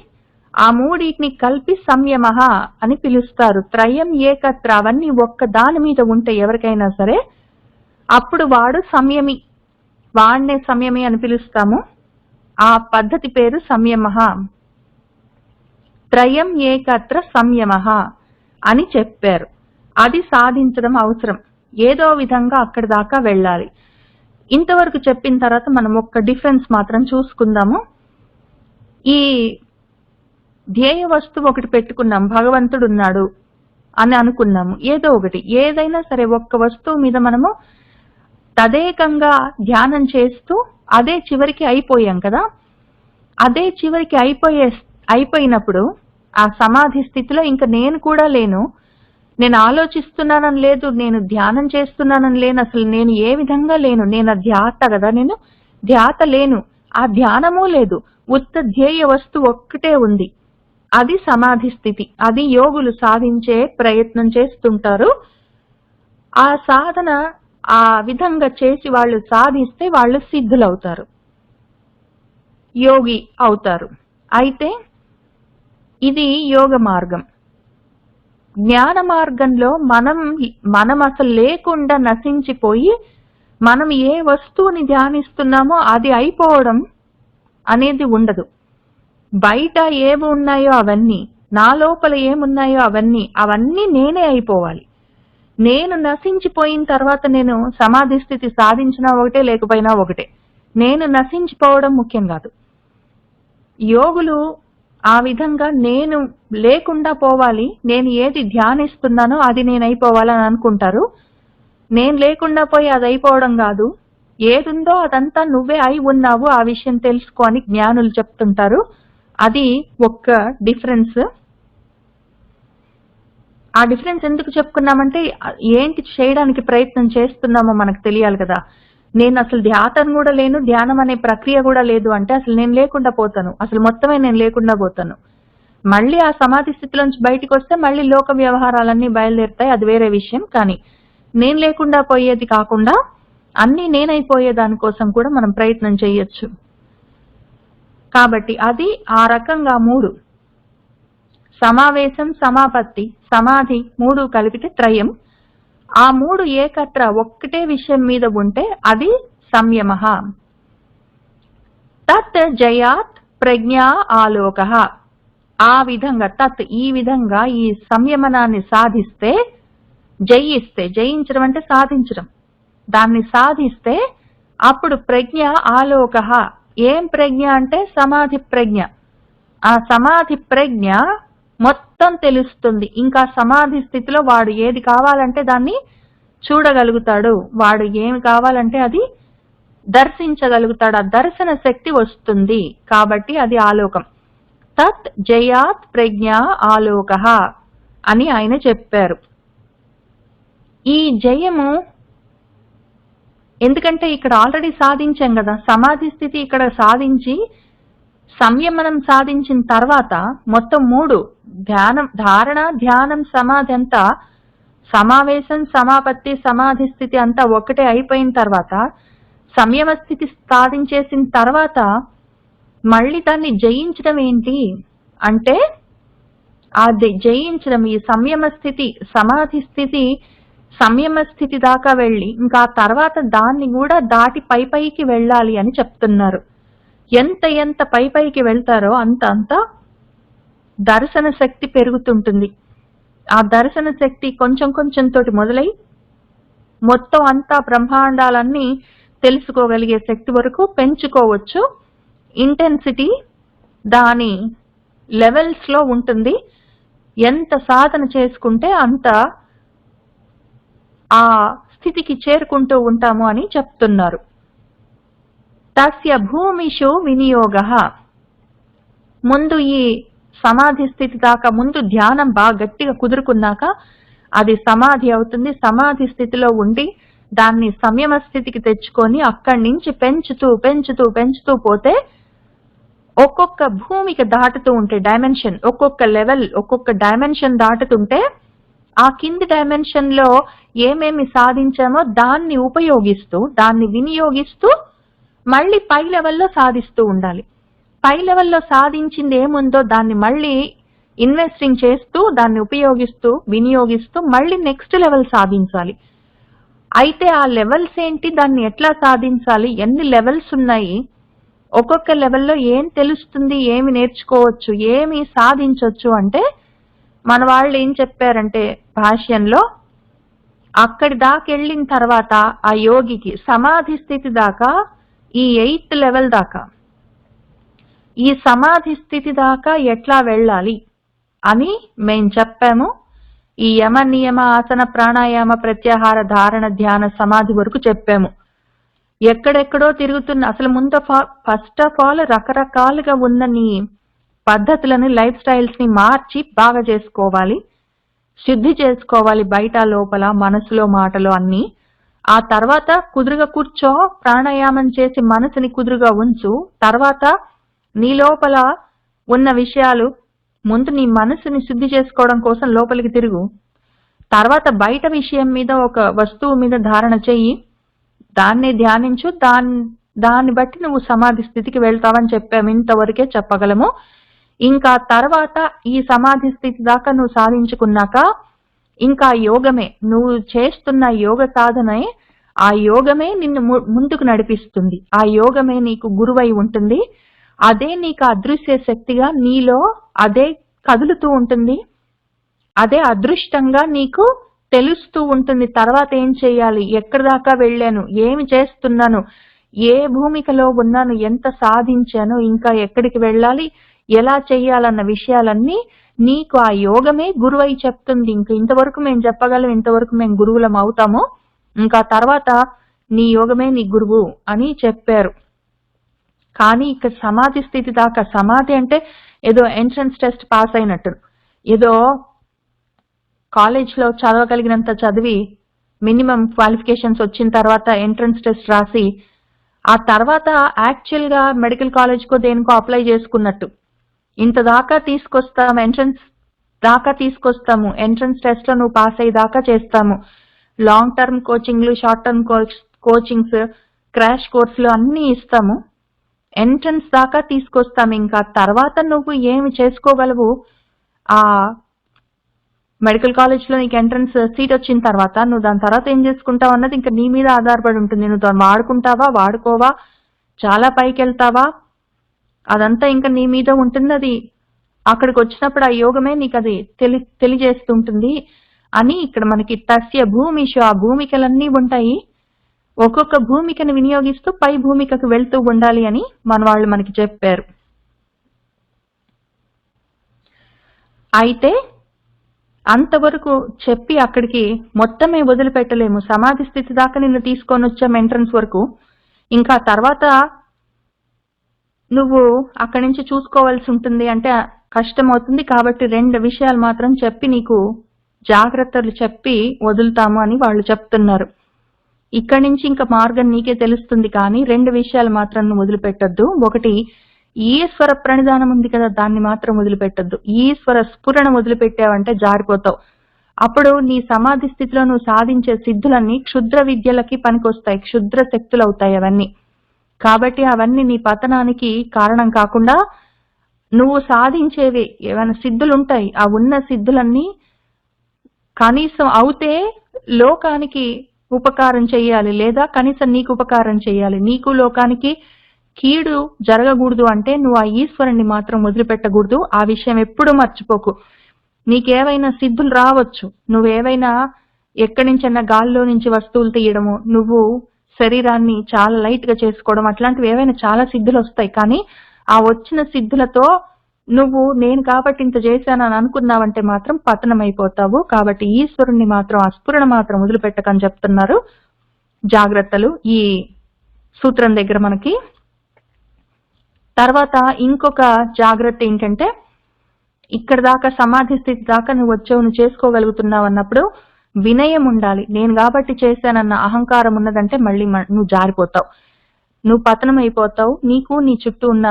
S1: ఆ మూడింటిని కలిపి సంయమః అని పిలుస్తారు. త్రయం ఏకత్ర, అవన్నీ ఒక్క దాని మీద ఉంటే ఎవరికైనా సరే అప్పుడు వాడు సంయమి. వాడినే సంయమి అని పిలుస్తాము. ఆ పద్ధతి పేరు సంయమః. త్రయం ఏకత్ర సంయమః అని చెప్పారు. అది సాధించడం అవసరం. ఏదో విధంగా అక్కడి దాకా వెళ్ళాలి. ఇంతవరకు చెప్పిన తర్వాత మనం ఒక్క డిఫరెన్స్ మాత్రం చూసుకుందాము. ఈ ధ్యేయ వస్తువు ఒకటి పెట్టుకున్నాం, భగవంతుడు ఉన్నాడు అని అనుకున్నాము. ఏదో ఒకటి, ఏదైనా సరే ఒక్క వస్తువు మీద మనము తదేకంగా ధ్యానం చేస్తూ అదే చివరికి అయిపోయాం కదా. అదే చివరికి అయిపోయినప్పుడు ఆ సమాధి స్థితిలో ఇంకా నేను కూడా లేను, నేను ఆలోచిస్తున్నానని లేదు, నేను ధ్యానం చేస్తున్నానని లేను, అసలు నేను ఏ విధంగా లేను. నేను ధ్యాత కదా, నేను ధ్యాత లేను, ఆ ధ్యానము లేదు, ఉత్త ధ్యేయ వస్తువు ఒక్కటే ఉంది. అది సమాధి స్థితి. అది యోగులు సాధించే ప్రయత్నం చేస్తుంటారు. ఆ సాధన ఆ విధంగా చేసి వాళ్ళు సాధిస్తే వాళ్ళు సిద్ధులవుతారు, యోగి అవుతారు. అయితే ఇది యోగ మార్గం. జ్ఞాన మార్గంలో మనం అసలు లేకుండా నశించిపోయి మనం ఏ వస్తువుని ధ్యానిస్తున్నామో అది అయిపోవడం అనేది ఉండదు. బయట ఏమి ఉన్నాయో అవన్నీ, నా లోపల ఏమున్నాయో అవన్నీ నేనే అయిపోవాలి. నేను నశించిపోయిన తర్వాత నేను సమాధి స్థితి సాధించినా ఒకటే, లేకపోయినా ఒకటే. నేను నశించిపోవడం ముఖ్యం కాదు. యోగులు ఆ విధంగా నేను లేకుండా పోవాలి, నేను ఏది ధ్యానిస్తున్నానో అది నేను అయిపోవాలని అనుకుంటారు. నేను లేకుండా పోయి అది అయిపోవడం కాదు, ఏదుందో అదంతా నువ్వే అయి ఉన్నావు, ఆ విషయం తెలుసుకో అని జ్ఞానులు చెప్తుంటారు. అది ఒక్క డిఫరెన్స్. ఆ డిఫరెన్స్ ఎందుకు చెప్పుకున్నామంటే ఏంటి చేయడానికి ప్రయత్నం చేస్తున్నామో మనకు తెలియాలి కదా. నేను అసలు ధ్యానం కూడా లేను, ధ్యానం అనే ప్రక్రియ కూడా లేదు అంటే అసలు నేను లేకుండా పోతాను, అసలు మొత్తమే నేను లేకుండా పోతాను. మళ్ళీ ఆ సమాధి స్థితిలోంచి బయటికి వస్తే మళ్ళీ లోక వ్యవహారాలన్నీ బయలుదేరుతాయి, అది వేరే విషయం. కానీ నేను లేకుండా పోయేది కాకుండా అన్నీ నేనైపోయే దానికోసం కూడా మనం ప్రయత్నం చేయొచ్చు. కాబట్టి అది ఆ రకంగా 3 సమావేశం, సమాపత్తి, సమాధి 3 కలిపితే త్రయం. ఆ 3 ఏకత్ర ఒక్కటే విషయం మీద ఉంటే అది సంయమః. తత్ జయాత్ ప్రజ్ఞా ఆలోకః. ఆ విధంగా తత్, ఈ విధంగా ఈ సంయమనాన్ని సాధిస్తే, జయించడం అంటే సాధించడం, దాన్ని సాధిస్తే అప్పుడు ప్రజ్ఞ ఆలోకః. ఏం ప్రజ్ఞ అంటే సమాధి ప్రజ్ఞ. ఆ సమాధి ప్రజ్ఞ మొత్తం తెలుస్తుంది. ఇంకా సమాధి స్థితిలో వాడు ఏది కావాలంటే దాన్ని చూడగలుగుతాడు, వాడు ఏమి కావాలంటే అది దర్శించగలుగుతాడు, ఆ దర్శన శక్తి వస్తుంది. కాబట్టి అది ఆలోకం. తత్ జయాత్ ప్రజ్ఞా ఆలోకః అని ఆయన చెప్పారు. ఈ జయము ఎందుకంటే ఇక్కడ ఆల్రెడీ సాధించాం కదా, సమాధి స్థితి ఇక్కడ సాధించి సంయమనం సాధించిన తర్వాత మొత్తం 3 ధ్యానం, ధారణ, ధ్యానం, సమాధి అంతా సమావేశం, సమాపత్తి, సమాధి స్థితి అంతా ఒకటే అయిపోయిన తర్వాత సంయమ స్థితి సాధించేసిన తర్వాత మళ్ళీ దాన్ని జయించడం ఏంటి అంటే, అది జయించడం ఈ సంయమ స్థితి, సమాధి స్థితి, సంయమ స్థితి దాకా వెళ్ళి ఇంకా తర్వాత దాన్ని కూడా దాటి పైకి వెళ్ళాలి అని చెప్తున్నారు. ఎంత పైకి వెళ్తారో అంత దర్శన శక్తి పెరుగుతుంటుంది. ఆ దర్శన శక్తి కొంచెం తోటి మొదలై మొత్తం అంతా బ్రహ్మాండాలన్నీ తెలుసుకోగలిగే శక్తి వరకు పెంచుకోవచ్చు. ఇంటెన్సిటీ దాని లెవెల్స్ లో ఉంటుంది. ఎంత సాధన చేసుకుంటే అంత ఆ స్థితికి చేరుకుంటూ ఉంటాము అని చెప్తున్నారు. తస్య భూమిషు వినియోగః, ముందు ఈ సమాధి స్థితి దాకా ముందు ధ్యానం బాగా గట్టిగా కుదురుకున్నాక అది సమాధి అవుతుంది. సమాధి స్థితిలో ఉండి దాన్ని సంయమ స్థితికి తెచ్చుకొని అక్కడి నుంచి పెంచుతూ పోతే ఒక్కొక్క భూమికి దాటుతూ ఉంటే డైమెన్షన్, ఒక్కొక్క లెవెల్, ఒక్కొక్క డైమెన్షన్ దాటుతుంటే ఆ కింది డైమెన్షన్ లో ఏమేమి సాధించామో దాన్ని ఉపయోగిస్తూ, దాన్ని వినియోగిస్తూ మళ్ళీ పై లెవెల్లో సాధిస్తూ ఉండాలి. పై లెవెల్లో సాధించింది ఏముందో దాన్ని మళ్ళీ ఇన్వెస్టింగ్ చేస్తూ, దాన్ని ఉపయోగిస్తూ, వినియోగిస్తూ మళ్ళీ నెక్స్ట్ లెవెల్ సాధించాలి. అయితే ఆ లెవెల్స్ ఏంటి, దాన్ని ఎట్లా సాధించాలి, ఎన్ని లెవెల్స్ ఉన్నాయి, ఒక్కొక్క లెవెల్లో ఏం తెలుస్తుంది, ఏమి నేర్చుకోవచ్చు, ఏమి సాధించవచ్చు అంటే మన వాళ్ళు ఏం చెప్పారంటే భాష్యంలో, అక్కడి దాకా వెళ్ళిన తర్వాత ఆ యోగికి సమాధి స్థితి దాకా, ఈ 8th లెవెల్ దాకా, ఈ సమాధి స్థితి దాకా ఎట్లా వెళ్ళాలి అని మేం చెప్పాము. ఈ యమ, నియమ, ఆసన, ప్రాణాయామ, ప్రత్యాహార, ధారణ, ధ్యాన, సమాధి వరకు చెప్పాము. ఎక్కడెక్కడో తిరుగుతున్న, అసలు ముందు ఫస్ట్ ఆఫ్ ఆల్ రకరకాలుగా ఉన్న నీ పద్ధతులను, లైఫ్ స్టైల్స్ ని మార్చి బాగా చేసుకోవాలి, శుద్ధి చేసుకోవాలి, బయట లోపల, మనసులో, మాటలో అన్ని. ఆ తర్వాత కుదురుగా కూర్చో, ప్రాణాయామం చేసి మనసుని కుదురుగా ఉంచు. తర్వాత నీ లోపల ఉన్న విషయాలు, ముందు నీ మనసుని శుద్ధి చేసుకోవడం కోసం లోపలికి తిరుగు. తర్వాత బయట విషయం మీద, ఒక వస్తువు మీద ధారణ చెయ్యి, దాన్ని ధ్యానించు, దాన్ని బట్టి నువ్వు సమాధి స్థితికి వెళ్తావని చెప్పాము. ఇంతవరకే చెప్పగలము. ఇంకా తర్వాత ఈ సమాధి స్థితి దాకా నువ్వు సాధించుకున్నాక ఇంకా యోగమే, నువ్వు చేస్తున్న యోగ సాధనే, ఆ యోగమే నిన్ను ముందుకు నడిపిస్తుంది. ఆ యోగమే నీకు గురువై ఉంటుంది. అదే నీకు అదృశ్య శక్తిగా నీలో అదే కదులుతూ ఉంటుంది. అదే అదృష్టంగా నీకు తెలుస్తూ ఉంటుంది. తర్వాత ఏం చేయాలి, ఎక్కడి దాకా వెళ్ళాను, ఏమి చేస్తున్నాను, ఏ భూమికలో ఉన్నాను, ఎంత సాధించాను, ఇంకా ఎక్కడికి వెళ్ళాలి, ఎలా చెయ్యాలన్న విషయాలన్నీ నీకు ఆ యోగమే గురువై చెప్తుంది. ఇంతవరకు మేము చెప్పగలం, ఇంతవరకు మేము గురువులం అవుతాము, ఇంకా తర్వాత నీ యోగమే నీ గురువు అని చెప్పారు. కానీ ఇక్కడ సమాధి స్థితి దాకా, సమాధి అంటే ఏదో ఎంట్రన్స్ టెస్ట్ పాస్ అయినట్టు, ఏదో కాలేజ్లో చదవగలిగినంత చదివి మినిమం క్వాలిఫికేషన్స్ వచ్చిన తర్వాత ఎంట్రన్స్ టెస్ట్ రాసి ఆ తర్వాత యాక్చువల్ గా మెడికల్ కాలేజ్కో దేనికో అప్లై చేసుకున్నట్టు ఇంత దాకా తీసుకొస్తాము, ఎంట్రన్స్ దాకా తీసుకొస్తాము, ఎంట్రన్స్ టెస్ట్ లో నువ్వు పాస్ అయ్యేదాకా చేస్తాము, లాంగ్ టర్మ్ కోచింగ్లు, షార్ట్ టర్మ్ కోచింగ్స్, క్రాష్ కోర్సులు అన్ని ఇస్తాము, ఎంట్రన్స్ దాకా తీసుకొస్తాము. ఇంకా తర్వాత నువ్వు ఏమి చేసుకోగలవు, ఆ మెడికల్ కాలేజ్ లో నీకు ఎంట్రన్స్ సీట్ వచ్చిన తర్వాత నువ్వు దాని తర్వాత ఏం చేసుకుంటావు అన్నది ఇంకా నీ మీద ఆధారపడి ఉంటుంది. నువ్వు దాన్ని వాడుకుంటావా, వాడుకోవా, చాలా పైకి వెళ్తావా, అదంతా ఇంకా నీ మీద ఉంటుంది. అది అక్కడికి వచ్చినప్పుడు ఆ యోగమే నీకు అది తెలియజేస్తుంటుంది అని ఇక్కడ మనకి తస్య భూమిషు, ఆ భూమికలన్నీ ఉంటాయి, ఒక్కొక్క భూమికను వినియోగిస్తూ పై భూమికకు వెళ్తూ ఉండాలి అని మన వాళ్ళు మనకి చెప్పారు. అయితే అంతవరకు చెప్పి అక్కడికి మొత్తమే వదిలిపెట్టలేము. సమాధి స్థితి దాకా నిన్ను తీసుకొని వచ్చాము ఎంట్రన్స్ వరకు. ఇంకా తర్వాత నువ్వు అక్కడి నుంచి చూసుకోవాల్సి ఉంటుంది, అంటే కష్టం అవుతుంది. కాబట్టి 2 విషయాలు మాత్రం చెప్పి నీకు జాగ్రత్తలు చెప్పి వదులుతాము అని వాళ్ళు చెప్తున్నారు. ఇక్కడి నుంచి ఇంకా మార్గం నీకే తెలుస్తుంది, కానీ 2 విషయాలు మాత్రం నువ్వు వదిలిపెట్టద్దు. ఒకటి, ఈశ్వర ప్రణిధానం ఉంది కదా, దాన్ని మాత్రం వదిలిపెట్టద్దు. ఈశ్వర స్ఫురణ వదిలిపెట్టావంటే జారిపోతావు. అప్పుడు నీ సమాధి స్థితిలో నువ్వు సాధించే సిద్ధులన్నీ క్షుద్ర విద్యలకి పనికొస్తాయి, క్షుద్ర శక్తులు అవుతాయి అవన్నీ. కాబట్టి అవన్నీ నీ పతనానికి కారణం కాకుండా నువ్వు సాధించేవి ఏమైనా సిద్ధులు ఉంటాయి, ఆ ఉన్న సిద్ధులన్నీ కనీసం అవుతే లోకానికి ఉపకారం చెయ్యాలి, లేదా కనీసం నీకు ఉపకారం చెయ్యాలి. నీకు లోకానికి కీడు జరగకూడదు అంటే నువ్వు ఆ ఈశ్వరుణ్ణి మాత్రం వదిలిపెట్టకూడదు. ఆ విషయం ఎప్పుడూ మర్చిపోకు. నీకేవైనా సిద్ధులు రావచ్చు, నువ్వేవైనా ఎక్కడి నుంచైనా గాల్లో నుంచి వస్తువులు తీయడము, నువ్వు శరీరాన్ని చాలా లైట్ గా చేసుకోవడం, అట్లాంటివి ఏవైనా చాలా సిద్ధులు వస్తాయి. కానీ ఆ వచ్చిన సిద్ధులతో నువ్వు నేను కాబట్టి ఇంత చేశానని అనుకున్నావంటే మాత్రం పతనం అయిపోతావు. కాబట్టి ఈశ్వరుణ్ణి మాత్రం అస్ఫురణ మాత్రం వదిలిపెట్టకని చెప్తున్నారు జాగ్రత్తలు ఈ సూత్రం దగ్గర మనకి. తర్వాత ఇంకొక జాగ్రత్త ఏంటంటే, ఇక్కడ దాకా సమాధి స్థితి దాకా నువ్వు వచ్చావు, నువ్వు చేసుకోగలుగుతున్నావు అన్నప్పుడు వినయం ఉండాలి. నేను కాబట్టి చేశానన్న అహంకారం ఉన్నదంటే మళ్ళీ నువ్వు జారిపోతావు, నువ్వు పతనం అయిపోతావు. నీకు నీ చుట్టూ ఉన్న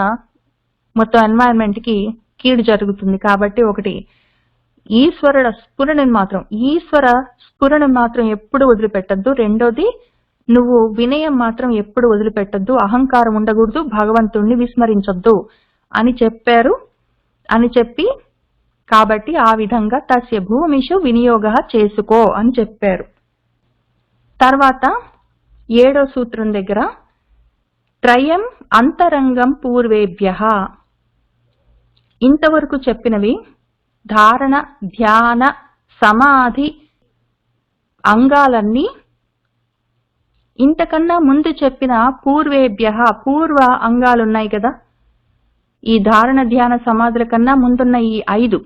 S1: మొత్తం ఎన్వైరన్మెంట్ కి కీడు జరుగుతుంది. కాబట్టి ఒకటి, ఈశ్వర స్ఫురణ మాత్రం ఎప్పుడు వదిలిపెట్టద్దు. రెండోది, నువ్వు వినయం మాత్రం ఎప్పుడు వదిలిపెట్టద్దు, అహంకారం ఉండకూడదు, భగవంతుణ్ణి విస్మరించొద్దు అని చెప్పారు. అని చెప్పి కాబట్టి ఆ విధంగా తస్య భూమిషు వినియోగ చేసుకో అని చెప్పారు. తర్వాత 7వ సూత్రం దగ్గర త్రయం అంతరంగం పూర్వేభ్యః. ఇంతవరకు చెప్పినవి ధారణ, ధ్యాన, సమాధి అంగాలన్నీ ఇంతకన్నా ముందు చెప్పిన పూర్వేభ్యః, పూర్వ అంగాలు ఉన్నాయి కదా, ఈ ధారణ, ధ్యాన, సమాధుల కన్నా ముందున్న ఈ 5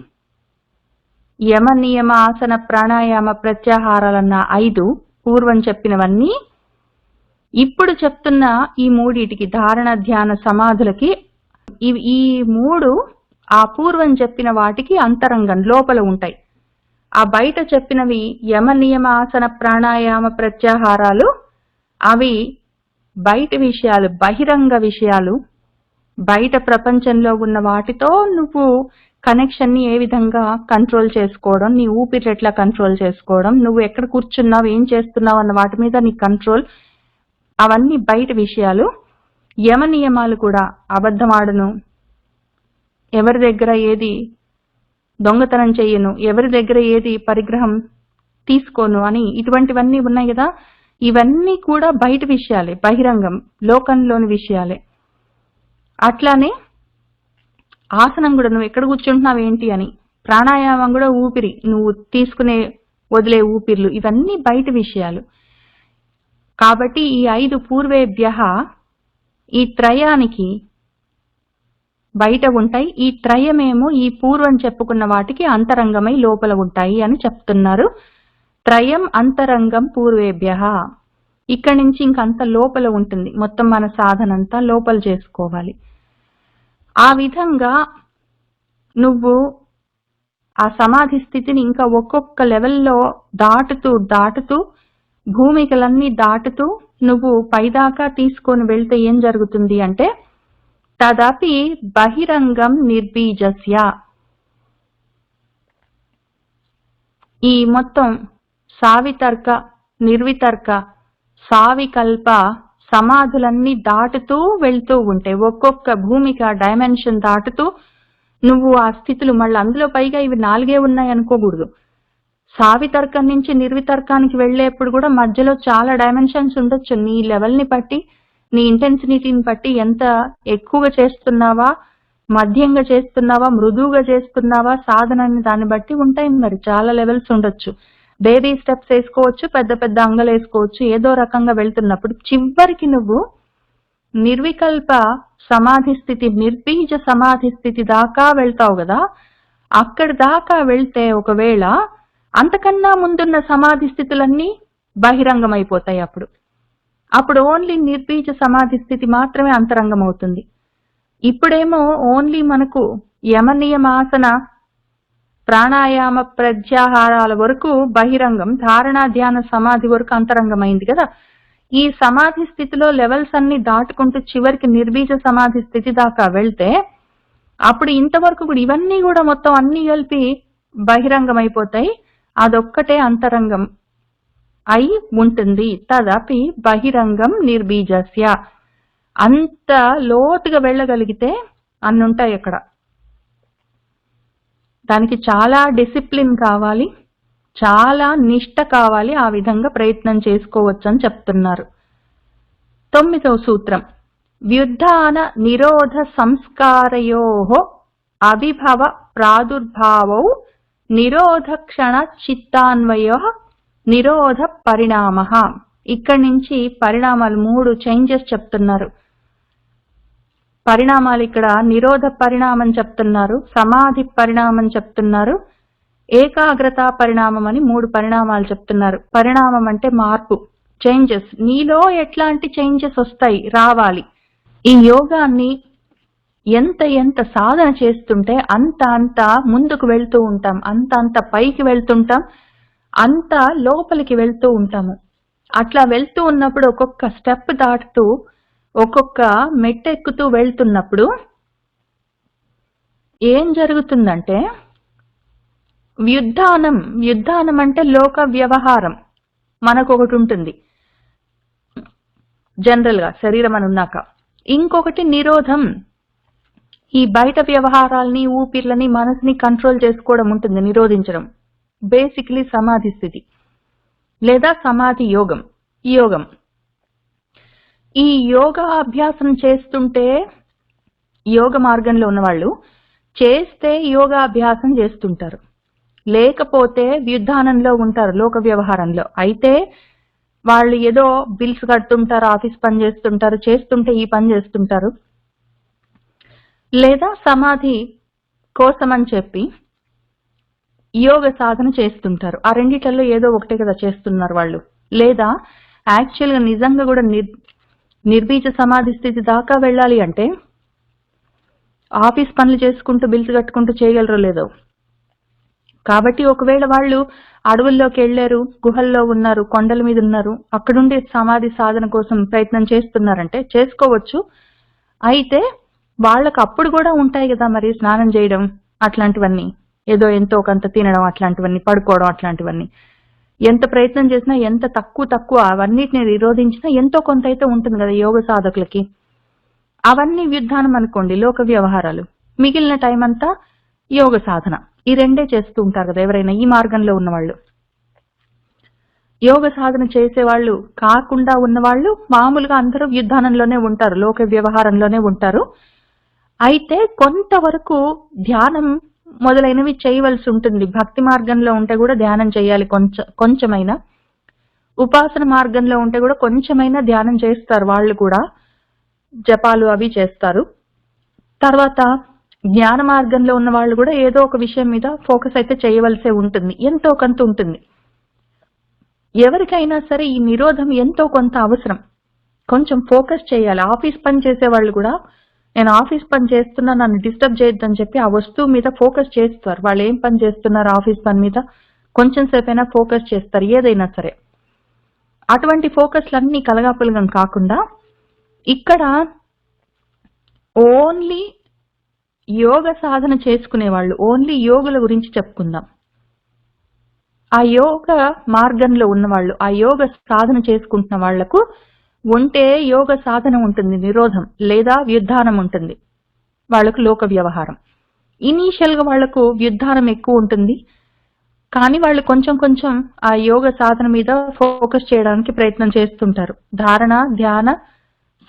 S1: యమ, నియమ, ఆసన, ప్రాణాయామ, ప్రత్యాహారాలన్న 5 పూర్వం చెప్పినవన్నీ ఇప్పుడు చెప్తున్న ఈ 3టికి, ధారణ, ధ్యాన, సమాధులకి, ఈ 3 ఆ పూర్వం చెప్పిన వాటికి అంతరంగం లోపల ఉంటాయి. ఆ బయట చెప్పినవి యమ, నియమ, ఆసన, ప్రాణాయామ, ప్రత్యాహారాలు అవి బయట విషయాలు, బహిరంగ విషయాలు. బయట ప్రపంచంలో ఉన్న వాటితో నువ్వు కనెక్షన్ ని ఏ విధంగా కంట్రోల్ చేసుకోవడం, నీ ఊపిరి ఎట్లా కంట్రోల్ చేసుకోవడం, నువ్వు ఎక్కడ కూర్చున్నావు, ఏం చేస్తున్నావు అన్న వాటి మీద నీ కంట్రోల్, అవన్నీ బయట విషయాలు. యమ నియమాలు కూడా, అబద్ధమాడను, ఎవరి దగ్గర ఏది దొంగతనం చెయ్యను, ఎవరి దగ్గర ఏది పరిగ్రహం తీసుకోను అని, ఇటువంటివన్నీ ఉన్నాయి కదా, ఇవన్నీ కూడా బయట విషయాలే, బహిరంగం, లోకంలోని విషయాలే. అట్లానే ఆసనం కూడా, నువ్వు ఎక్కడ కూర్చుంటున్నావు ఏంటి అని, ప్రాణాయామం కూడా ఊపిరి, నువ్వు తీసుకునే వదిలే ఊపిర్లు, ఇవన్నీ బయట విషయాలు. కాబట్టి ఈ 5 పూర్వేభ్యః ఈ త్రయానికి బయట ఉంటాయి, ఈ త్రయమేమో ఈ పూర్వం చెప్పుకున్న వాటికి అంతరంగమై లోపల ఉంటాయి అని చెప్తున్నారు. త్రయం అంతరంగం పూర్వేభ్యః. ఇక్కడి నుంచి ఇంకంత లోపల ఉంటుంది, మొత్తం మన సాధనంతా లోపల చేసుకోవాలి. ఆ విధంగా నువ్వు ఆ సమాధి స్థితిని ఇంకా ఒక్కొక్క లెవెల్లో దాటుతూ భూమికలన్నీ దాటుతూ నువ్వు పైదాకా తీసుకొని వెళ్తే ఏం జరుగుతుంది అంటే, తదపి బహిరంగం నిర్బీజస్య. ఈ మొత్తం సావితర్క, నిర్వితర్క, సావికల్ప సమాధులన్నీ దాటుతూ వెళ్తూ ఉంటే, ఒక్కొక్క భూమిక డైమెన్షన్ దాటుతూ నువ్వు ఆ స్థితులు, మళ్ళీ అందులో పైగా ఇవి 4 ఉన్నాయి అనుకోకూడదు. సావితర్కం నుంచి నిర్వితర్కానికి వెళ్లేప్పుడు కూడా మధ్యలో చాలా డైమెన్షన్స్ ఉండొచ్చు. నీ లెవెల్ ని బట్టి, నీ ఇంటెన్సిటీని బట్టి, ఎంత ఎక్కువగా చేస్తున్నావా, మధ్యంగా చేస్తున్నావా, మృదువుగా చేస్తున్నావా సాధనాన్ని, దాన్ని బట్టి ఉంటాయి. మరి చాలా లెవెల్స్ ఉండొచ్చు. బేబీ స్టెప్స్ వేసుకోవచ్చు, పెద్ద పెద్ద అంగలు వేసుకోవచ్చు, ఏదో రకంగా వెళ్తున్నప్పుడు చివరికి నువ్వు నిర్వికల్ప సమాధి స్థితి, నిర్బీజ సమాధి స్థితి దాకా వెళ్తావు కదా. అక్కడి దాకా వెళ్తే ఒకవేళ అంతకన్నా ముందున్న సమాధి స్థితులన్నీ బహిరంగం అయిపోతాయి. అప్పుడు ఓన్లీ నిర్బీజ సమాధి స్థితి మాత్రమే అంతరంగం అవుతుంది. ఇప్పుడేమో ఓన్లీ మనకు యమ, నియమాసన, ప్రాణాయామ, ప్రత్యాహారాల వరకు బహిరంగం, ధారణ, ధ్యాన, సమాధి వరకు అంతరంగం అయింది కదా. ఈ సమాధి స్థితిలో లెవెల్స్ అన్ని దాటుకుంటూ చివరికి నిర్బీజ సమాధి స్థితి దాకా వెళ్తే అప్పుడు ఇంతవరకు కూడా ఇవన్నీ కూడా మొత్తం అన్ని కలిపి బహిరంగం అయిపోతాయి. అదొక్కటే అంతరంగం అయి ఉంటుంది. తదపి బహిరంగం నిర్బీజస్య. అంత లోతుగా వెళ్ళగలిగితే అన్నుంటాయి అక్కడ. దానికి చాలా డిసిప్లిన్ కావాలి, చాలా నిష్ట కావాలి. ఆ విధంగా ప్రయత్నం చేసుకోవచ్చు అని చెప్తున్నారు. 9వ సూత్రం వ్యుత్థాన నిరోధ సంస్కారయోః అవిభవ ప్రాదుర్భావౌ నిరోధ క్షణ చిత్తాన్వయో నిరోధ పరిణామః. ఇక్కడి నుంచి పరిణామాలు 3 చేంజెస్ చెప్తున్నారు. పరిణామాలు ఇక్కడ నిరోధ పరిణామం చెప్తున్నారు, సమాధి పరిణామం చెప్తున్నారు, ఏకాగ్రత పరిణామం అని 3 పరిణామాలు చెప్తున్నారు. పరిణామం అంటే మార్పు, చేంజెస్. నీలో ఎట్లాంటి చేంజెస్ వస్తాయి, రావాలి. ఈ యోగాన్ని ఎంత సాధన చేస్తుంటే అంత ముందుకు వెళ్తూ ఉంటాం, అంత పైకి వెళ్తుంటాం, అంత లోపలికి వెళ్తూ ఉంటాము. అట్లా వెళ్తూ ఉన్నప్పుడు ఒక్కొక్క స్టెప్ దాటుతూ ఒక్కొక్క మెట్టెక్కుతూ వెళ్తున్నప్పుడు ఏం జరుగుతుందంటే వ్యుత్థానం అంటే లోక వ్యవహారం మనకు ఒకటి ఉంటుంది జనరల్ గా, శరీరం అని ఉన్నాక. ఇంకొకటి నిరోధం, ఈ బయట వ్యవహారాల్ని, ఊపిర్లని, మనసుని కంట్రోల్ చేసుకోవడం ఉంటుంది, నిరోధించడం. బేసిక్లీ సమాధి స్థితి లేదా సమాధి యోగం. ఈ యోగా అభ్యాసం చేస్తుంటే, యోగ మార్గంలో ఉన్నవాళ్ళు చేస్తే యోగాభ్యాసం చేస్తుంటారు, లేకపోతే వ్యుత్థానంలో ఉంటారు, లోక వ్యవహారంలో. అయితే వాళ్ళు ఏదో బిల్స్ కడుతుంటారు, ఆఫీస్ పని చేస్తుంటారు, చేస్తుంటే ఈ పని చేస్తుంటారు, లేదా సమాధి కోసం అని చెప్పి యోగ సాధన చేస్తుంటారు. ఆ రెండిట్లలో ఏదో ఒకటే కదా చేస్తున్నారు వాళ్ళు. లేదా యాక్చువల్ గా నిజంగా కూడా నిర్బీజ సమాధి స్థితి దాకా వెళ్ళాలి అంటే ఆఫీస్ పనులు చేసుకుంటూ బిల్స్ కట్టుకుంటూ చేయగలరో లేదో. కాబట్టి ఒకవేళ వాళ్ళు అడవుల్లోకి వెళ్లారు, గుహల్లో ఉన్నారు, కొండల మీద ఉన్నారు, అక్కడుండి సమాధి సాధన కోసం ప్రయత్నం చేస్తున్నారంటే చేసుకోవచ్చు. అయితే వాళ్ళకు అప్పుడు కూడా ఉంటాయి కదా మరి స్నానం చేయడం అట్లాంటివన్నీ, ఏదో ఎంతో కొంత తినడం అట్లాంటివన్నీ, పడుకోవడం అట్లాంటివన్నీ. ఎంత ప్రయత్నం చేసినా, ఎంత తక్కువ అవన్నిటిని నిరోధించినా ఎంతో కొంత అయితే ఉంటుంది కదా యోగ సాధకులకి. అవన్నీ వ్యుత్థానం అనుకోండి, లోక వ్యవహారాలు. మిగిలిన టైం అంతా యోగ సాధన. ఈ రెండే చేస్తూ ఉంటారు కదా ఎవరైనా ఈ మార్గంలో ఉన్నవాళ్ళు. యోగ సాధన చేసేవాళ్ళు కాకుండా ఉన్నవాళ్ళు మామూలుగా అందరూ వ్యుత్థానంలోనే ఉంటారు, లోక వ్యవహారంలోనే ఉంటారు. అయితే కొంతవరకు ధ్యానం మొదలైనవి చేయవలసి ఉంటుంది. భక్తి మార్గంలో ఉంటే కూడా ధ్యానం చేయాలి, కొంచెమైనా. ఉపాసన మార్గంలో ఉంటే కూడా కొంచెమైనా ధ్యానం చేస్తారు వాళ్ళు కూడా, జపాలు అవి చేస్తారు. తర్వాత జ్ఞాన మార్గంలో ఉన్న వాళ్ళు కూడా ఏదో ఒక విషయం మీద ఫోకస్ అయితే చేయవలసే ఉంటుంది, ఎంతో కొంత ఉంటుంది. ఎవరికైనా సరే ఈ నిరోధం ఎంతో కొంత అవసరం, కొంచెం ఫోకస్ చేయాలి. ఆఫీస్ పని చేసే వాళ్ళు కూడా నేను ఆఫీస్ పని చేస్తున్నా, నన్ను డిస్టర్బ్ చేయొద్దని చెప్పి ఆ వస్తువు మీద ఫోకస్ చేస్తారు. వాళ్ళు ఏం పని చేస్తున్నారు ఆఫీస్ పని మీద కొంచెం సేపైనా ఫోకస్ చేస్తారు, ఏదైనా సరే. అటువంటి ఫోకస్లన్నీ కలగాపులగం కాకుండా ఇక్కడ ఓన్లీ యోగ సాధన చేసుకునే వాళ్ళు, ఓన్లీ యోగుల గురించి చెప్పుకుందాం. ఆ యోగ మార్గంలో ఉన్నవాళ్ళు, ఆ యోగ సాధన చేసుకుంటున్న వాళ్లకు ఉంటే యోగ సాధన ఉంటుంది, నిరోధం లేదా వ్యుత్థానం ఉంటుంది. వాళ్లకు లోక వ్యవహారం. ఇనీషియల్ గా వాళ్లకు వ్యుత్థానం ఎక్కువ ఉంటుంది, కానీ వాళ్ళు కొంచెం ఆ యోగ సాధన మీద ఫోకస్ చేయడానికి ప్రయత్నం చేస్తుంటారు. ధారణ, ధ్యాన,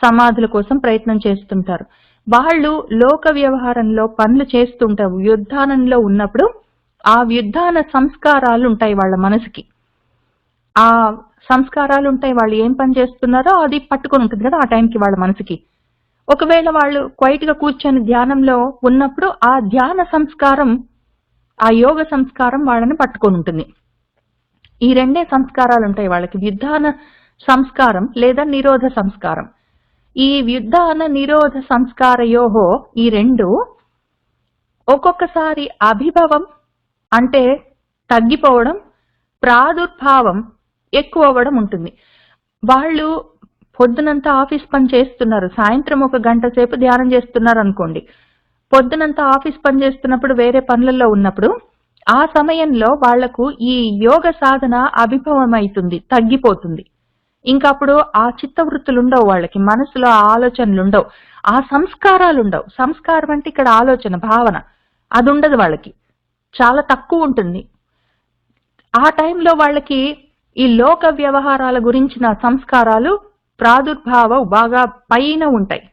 S1: సమాధుల కోసం ప్రయత్నం చేస్తుంటారు. వాళ్ళు లోక వ్యవహారంలో పనులు చేస్తుంటారు. వ్యుత్థానంలో ఉన్నప్పుడు ఆ వ్యుత్థాన సంస్కారాలు ఉంటాయి వాళ్ళ మనసుకి, ఆ సంస్కారాలు ఉంటాయి. వాళ్ళు ఏం పని చేస్తున్నారో అది పట్టుకొని ఉంటుంది కదా ఆ టైంకి వాళ్ళ మనసుకి. ఒకవేళ వాళ్ళు క్వైట్ గా కూర్చొని ధ్యానంలో ఉన్నప్పుడు ఆ ధ్యాన సంస్కారం, ఆ యోగ సంస్కారం వాళ్ళని పట్టుకొని ఉంటుంది. ఈ రెండే సంస్కారాలు ఉంటాయి వాళ్ళకి, వ్యుత్థాన సంస్కారం లేదా నిరోధ సంస్కారం. ఈ వ్యుత్థాన నిరోధ సంస్కారయోహో, ఈ రెండు ఒక్కొక్కసారి అభిభవం అంటే తగ్గిపోవడం, ప్రాదుర్భావం ఎక్కువ అవ్వడం ఉంటుంది. వాళ్ళు పొద్దునంతా ఆఫీస్ పని చేస్తున్నారు, సాయంత్రం ఒక గంట సేపు ధ్యానం చేస్తున్నారు అనుకోండి. పొద్దునంతా ఆఫీస్ పని చేస్తున్నప్పుడు వేరే పనులలో ఉన్నప్పుడు ఆ సమయంలో వాళ్లకు ఈ యోగ సాధన అభిభవం అవుతుంది, తగ్గిపోతుంది. ఇంకా అప్పుడు ఆ చిత్తవృత్తులు ఉండవు, వాళ్ళకి మనసులో ఆలోచనలు ఉండవు, ఆ సంస్కారాలు ఉండవు. సంస్కారం అంటే ఇక్కడ ఆలోచన, భావన, అది ఉండదు వాళ్ళకి, చాలా తక్కువ ఉంటుంది. ఆ టైంలో వాళ్ళకి ఈ లోక వ్యవహారాల గురించిన సంస్కారాలు ప్రాదుర్భావం బాగా పైన ఉంటాయి.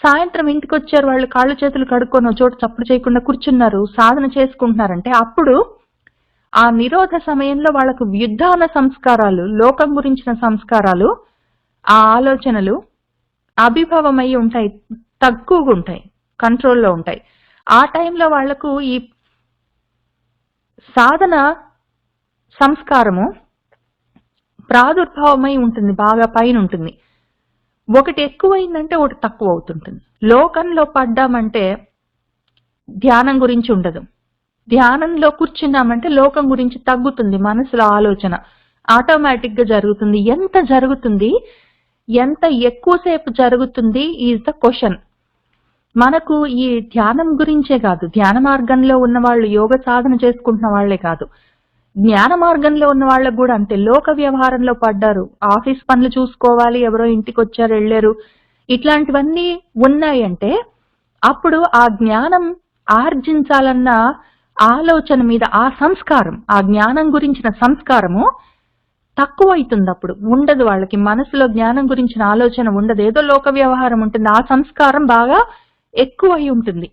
S1: సాయంత్రం ఇంటికి వచ్చారు, వాళ్ళు కాళ్ళు చేతులు కడుక్కొని చోటు చప్పుడు చేయకుండా కూర్చున్నారు, సాధన చేసుకుంటున్నారంటే అప్పుడు ఆ నిరోధ సమయంలో వాళ్ళకు యుద్ధాన సంస్కారాలు, లోకం గురించిన సంస్కారాలు, ఆ ఆలోచనలు అభిభవమై ఉంటాయి, తక్కువగా ఉంటాయి, కంట్రోల్లో ఉంటాయి. ఆ టైంలో వాళ్లకు ఈ సాధన సంస్కారము ప్రాదుర్భావమై ఉంటుంది, బాగా పైన ఉంటుంది. ఒకటి ఎక్కువైందంటే ఒకటి తక్కువ అవుతుంటుంది. లోకంలో పడ్డామంటే ధ్యానం గురించి ఉండదు, ధ్యానంలో కూర్చున్నామంటే లోకం గురించి తగ్గుతుంది, మనసులో ఆలోచన ఆటోమేటిక్ గా జరుగుతుంది. ఎంత జరుగుతుంది, ఎంత ఎక్కువసేపు జరుగుతుంది ఈజ్ ద క్వశ్చన్. మనకు ఈ ధ్యానం గురించే కాదు, ధ్యాన మార్గంలో ఉన్న వాళ్ళు, యోగ సాధన చేసుకుంటున్న వాళ్లే కాదు, జ్ఞాన మార్గంలో ఉన్న వాళ్ళకు కూడా అంతే. లోక వ్యవహారంలో పడ్డారు, ఆఫీస్ పనులు చూసుకోవాలి, ఎవరో ఇంటికి వచ్చారు వెళ్ళారు, ఇట్లాంటివన్నీ ఉన్నాయంటే అప్పుడు ఆ జ్ఞానం ఆర్జించాలన్న ఆలోచన మీద ఆ సంస్కారం, ఆ జ్ఞానం గురించిన సంస్కారము తక్కువ అవుతుంది. అప్పుడు ఉండదు వాళ్ళకి, మనసులో జ్ఞానం గురించిన ఆలోచన ఉండదు, ఏదో లోక వ్యవహారం ఉంటుంది, ఆ సంస్కారం బాగా ఎక్కువ అయి ఉంటుంది.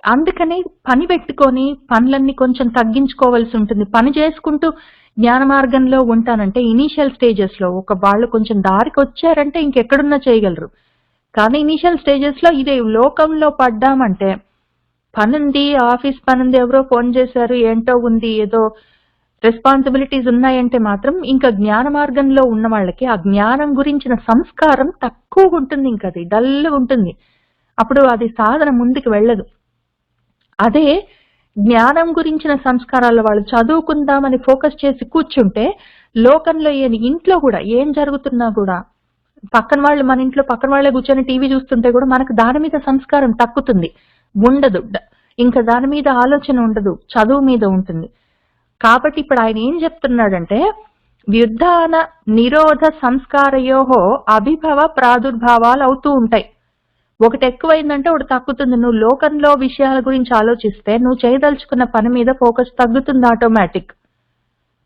S1: అందుకని పని పెట్టుకొని పనులన్నీ కొంచెం తగ్గించుకోవాల్సి ఉంటుంది. పని చేసుకుంటూ జ్ఞాన మార్గంలో ఉంటానంటే ఇనీషియల్ స్టేజెస్ లో ఒక వాళ్ళు కొంచెం దారికి వచ్చారంటే ఇంకెక్కడున్నా చేయగలరు. కానీ ఇనీషియల్ స్టేజెస్ లో ఇదే లోకంలో పడ్డామంటే పనుంది, ఆఫీస్ పనుంది, ఎవరో ఫోన్ చేశారు, ఏంటో ఉంది, ఏదో రెస్పాన్సిబిలిటీస్ ఉన్నాయంటే మాత్రం ఇంకా జ్ఞాన మార్గంలో ఉన్న వాళ్ళకి ఆ జ్ఞానం గురించిన సంస్కారం తక్కువగా ఉంటుంది, ఇంకా అది డల్గా ఉంటుంది. అప్పుడు అది సాధన ముందుకు వెళ్ళదు. అదే జ్ఞానం గురించిన సంస్కారాల వాళ్ళు చదువుకుందామని ఫోకస్ చేసి కూర్చుంటే లోకంలో ఇంట్లో కూడా ఏం జరుగుతున్నా కూడా పక్కన వాళ్ళు, మన ఇంట్లో పక్కన వాళ్ళే కూర్చొని టీవీ చూస్తుంటే కూడా మనకు దాని మీద సంస్కారం తక్కుతుంది, ఉండదు, ఇంకా దాని మీద ఆలోచన ఉండదు, చదువు మీద ఉంటుంది. కాబట్టి ఇప్పుడు ఆయన ఏం చెప్తున్నాడంటే వ్యుద్ధాన నిరోధ సంస్కారయోహో అభిభవ ప్రాదుర్భావాలు అవుతూ ఉంటాయి. ఒకటి ఎక్కువైందంటే ఒకటి తగ్గుతుంది. నువ్వు లోకంలో విషయాల గురించి ఆలోచిస్తే నువ్వు చేయదలుచుకున్న పని మీద ఫోకస్ తగ్గుతుంది ఆటోమేటిక్,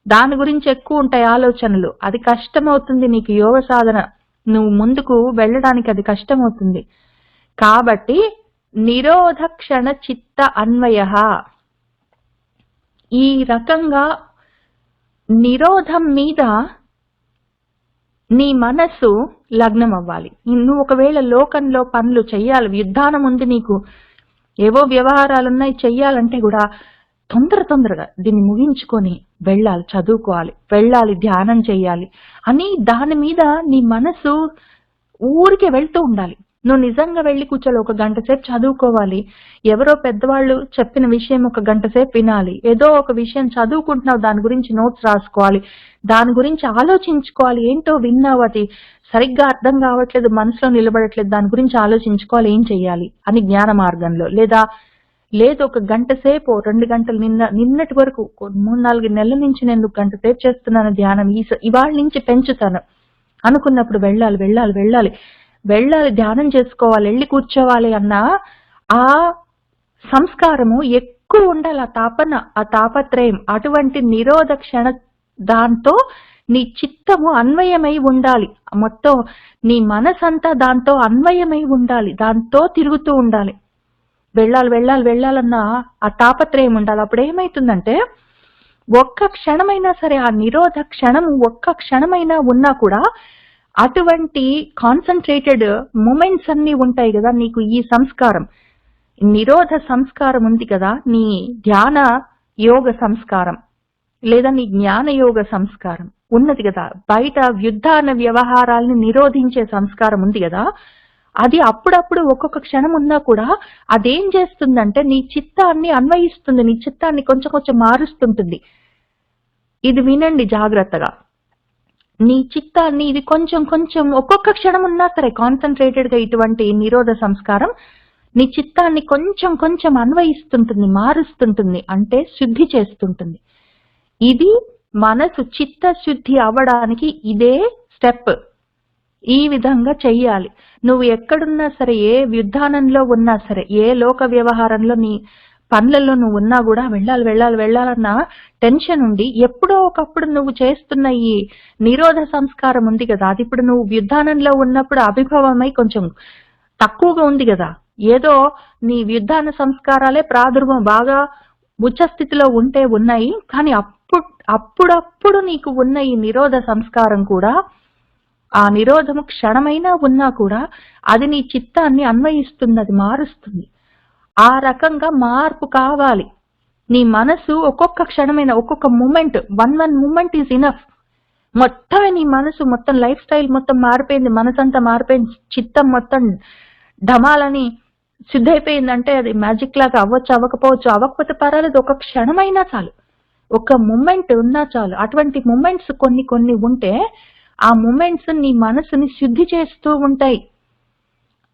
S1: దాని గురించి ఎక్కువ ఉంటాయి ఆలోచనలు, అది కష్టమవుతుంది నీకు యోగ సాధన, నువ్వు ముందుకు వెళ్ళడానికి అది కష్టమవుతుంది. కాబట్టి నిరోధ క్షణ చిత్త అన్వయ, ఈ రకంగా నిరోధం మీద నీ మనసు లగ్నం అవ్వాలి. నువ్వు ఒకవేళ లోకంలో పనులు చెయ్యాలి, యుద్ధానం ఉంది, నీకు ఏవో వ్యవహారాలున్నాయి, చెయ్యాలంటే కూడా తొందరగా దీన్ని ముగించుకొని వెళ్ళాలి, చదువుకోవాలి, వెళ్ళాలి, ధ్యానం చెయ్యాలి అని దాని మీద నీ మనసు ఊరికే వెళ్తూ ఉండాలి. నువ్వు నిజంగా వెళ్ళి కూర్చోవాలి, ఒక గంట సేపు చదువుకోవాలి, ఎవరో పెద్దవాళ్ళు చెప్పిన విషయం ఒక గంట సేపు వినాలి, ఏదో ఒక విషయం చదువుకుంటున్నావు దాని గురించి నోట్స్ రాసుకోవాలి, దాని గురించి ఆలోచించుకోవాలి, ఏంటో విన్నావు అది సరిగ్గా అర్థం కావట్లేదు, మనసులో నిలబడట్లేదు, దాని గురించి ఆలోచించుకోవాలి ఏం చెయ్యాలి అని జ్ఞాన మార్గంలో. లేదు ఒక గంట సేపు 2 గంటలు, నిన్నటి వరకు 3-4 నెలల నుంచి నేను గంట సేపు చేస్తున్నాను ధ్యానం, ఇవాళ నుంచి పెంచుతాను అనుకున్నప్పుడు వెళ్ళాలి, ధ్యానం చేసుకోవాలి, వెళ్ళి కూర్చోవాలి అన్న ఆ సంస్కారము ఎక్కువ ఉండాలి, ఆ తాపన, ఆ తాపత్రయం. అటువంటి నిరోధ క్షణ దాంతో నీ చిత్తము అన్వయమై ఉండాలి, మొత్తం నీ మనసంతా దాంతో అన్వయమై ఉండాలి, దాంతో తిరుగుతూ ఉండాలి, వెళ్ళాలన్న ఆ తాపత్రయం ఉండాలి. అప్పుడు ఏమైతుందంటే ఒక్క క్షణమైనా సరే, ఆ నిరోధ క్షణం ఒక్క క్షణమైనా ఉన్నా కూడా అటువంటి కాన్సన్ట్రేటెడ్ మూమెంట్స్ అన్ని ఉంటాయి కదా నీకు. ఈ సంస్కారం, నిరోధ సంస్కారం ఉంది కదా, నీ ధ్యాన యోగ సంస్కారం లేదా నీ జ్ఞాన యోగ సంస్కారం ఉన్నది కదా, బయట యుద్ధాన వ్యవహారాలని నిరోధించే సంస్కారం ఉంది కదా, అది అప్పుడప్పుడు ఒక్కొక్క క్షణం ఉన్నా కూడా అదేం చేస్తుందంటే నీ చిత్తాన్ని అన్వయిస్తుంది, నీ చిత్తాన్ని కొంచెం మారుస్తుంటుంది. ఇది వినండి జాగ్రత్తగా. నీ చిత్తాన్ని ఇది కొంచెం కొంచెం ఒక్కొక్క క్షణం ఉన్నా సరే కాన్సన్ట్రేటెడ్ గా ఇటువంటి నిరోధ సంస్కారం నీ చిత్తాన్ని కొంచెం కొంచెం అన్వయిస్తుంటుంది, మారుస్తుంటుంది, అంటే శుద్ధి చేస్తుంటుంది. ఇది మనసు చిత్తశుద్ధి అవ్వడానికి ఇదే స్టెప్. ఈ విధంగా చెయ్యాలి. నువ్వు ఎక్కడున్నా సరే, ఏ వ్యుద్ధానంలో ఉన్నా సరే, ఏ లోక వ్యవహారంలో నీ పనులలో నువ్వు ఉన్నా కూడా వెళ్ళాలి వెళ్ళాలి వెళ్ళాలన్న టెన్షన్ ఉండి ఎప్పుడో ఒకప్పుడు నువ్వు చేస్తున్న ఈ నిరోధ సంస్కారం ఉంది కదా, అది ఇప్పుడు నువ్వు వ్యుద్ధానంలో ఉన్నప్పుడు అభిభవమై కొంచెం తక్కువగా ఉంది కదా. ఏదో నీ వ్యుద్ధాన సంస్కారాలే ప్రాదుర్భం బాగా ఉచ్చ స్థితిలో ఉంటే ఉన్నాయి, కానీ అప్పుడప్పుడు నీకు ఉన్న ఈ నిరోధ సంస్కారం కూడా, ఆ నిరోధము క్షణమైనా ఉన్నా కూడా అది నీ చిత్తాన్ని అన్వయిస్తుంది, అది మారుస్తుంది. ఆ రకంగా మార్పు కావాలి. నీ మనసు ఒక్కొక్క క్షణమైన ఒక్కొక్క moment, one moment is enough. మొత్తమే నీ మనసు మొత్తం లైఫ్ స్టైల్ మొత్తం మారిపోయింది, మనసంతా మారిపోయింది, చిత్తం మొత్తం ఢమాలని సిద్ధైపోయిందంటే అది మ్యాజిక్ లాగా అవ్వచ్చు, అవ్వకపోవచ్చు, అవ్వకపోతే పర్వాలేదు, ఒక క్షణమైనా చాలు, ఒక మూమెంట్ ఉన్నా చాలు. అటువంటి మూమెంట్స్ కొన్ని కొన్ని ఉంటే ఆ మూమెంట్స్ నీ మనసుని శుద్ధి చేస్తూ ఉంటాయి.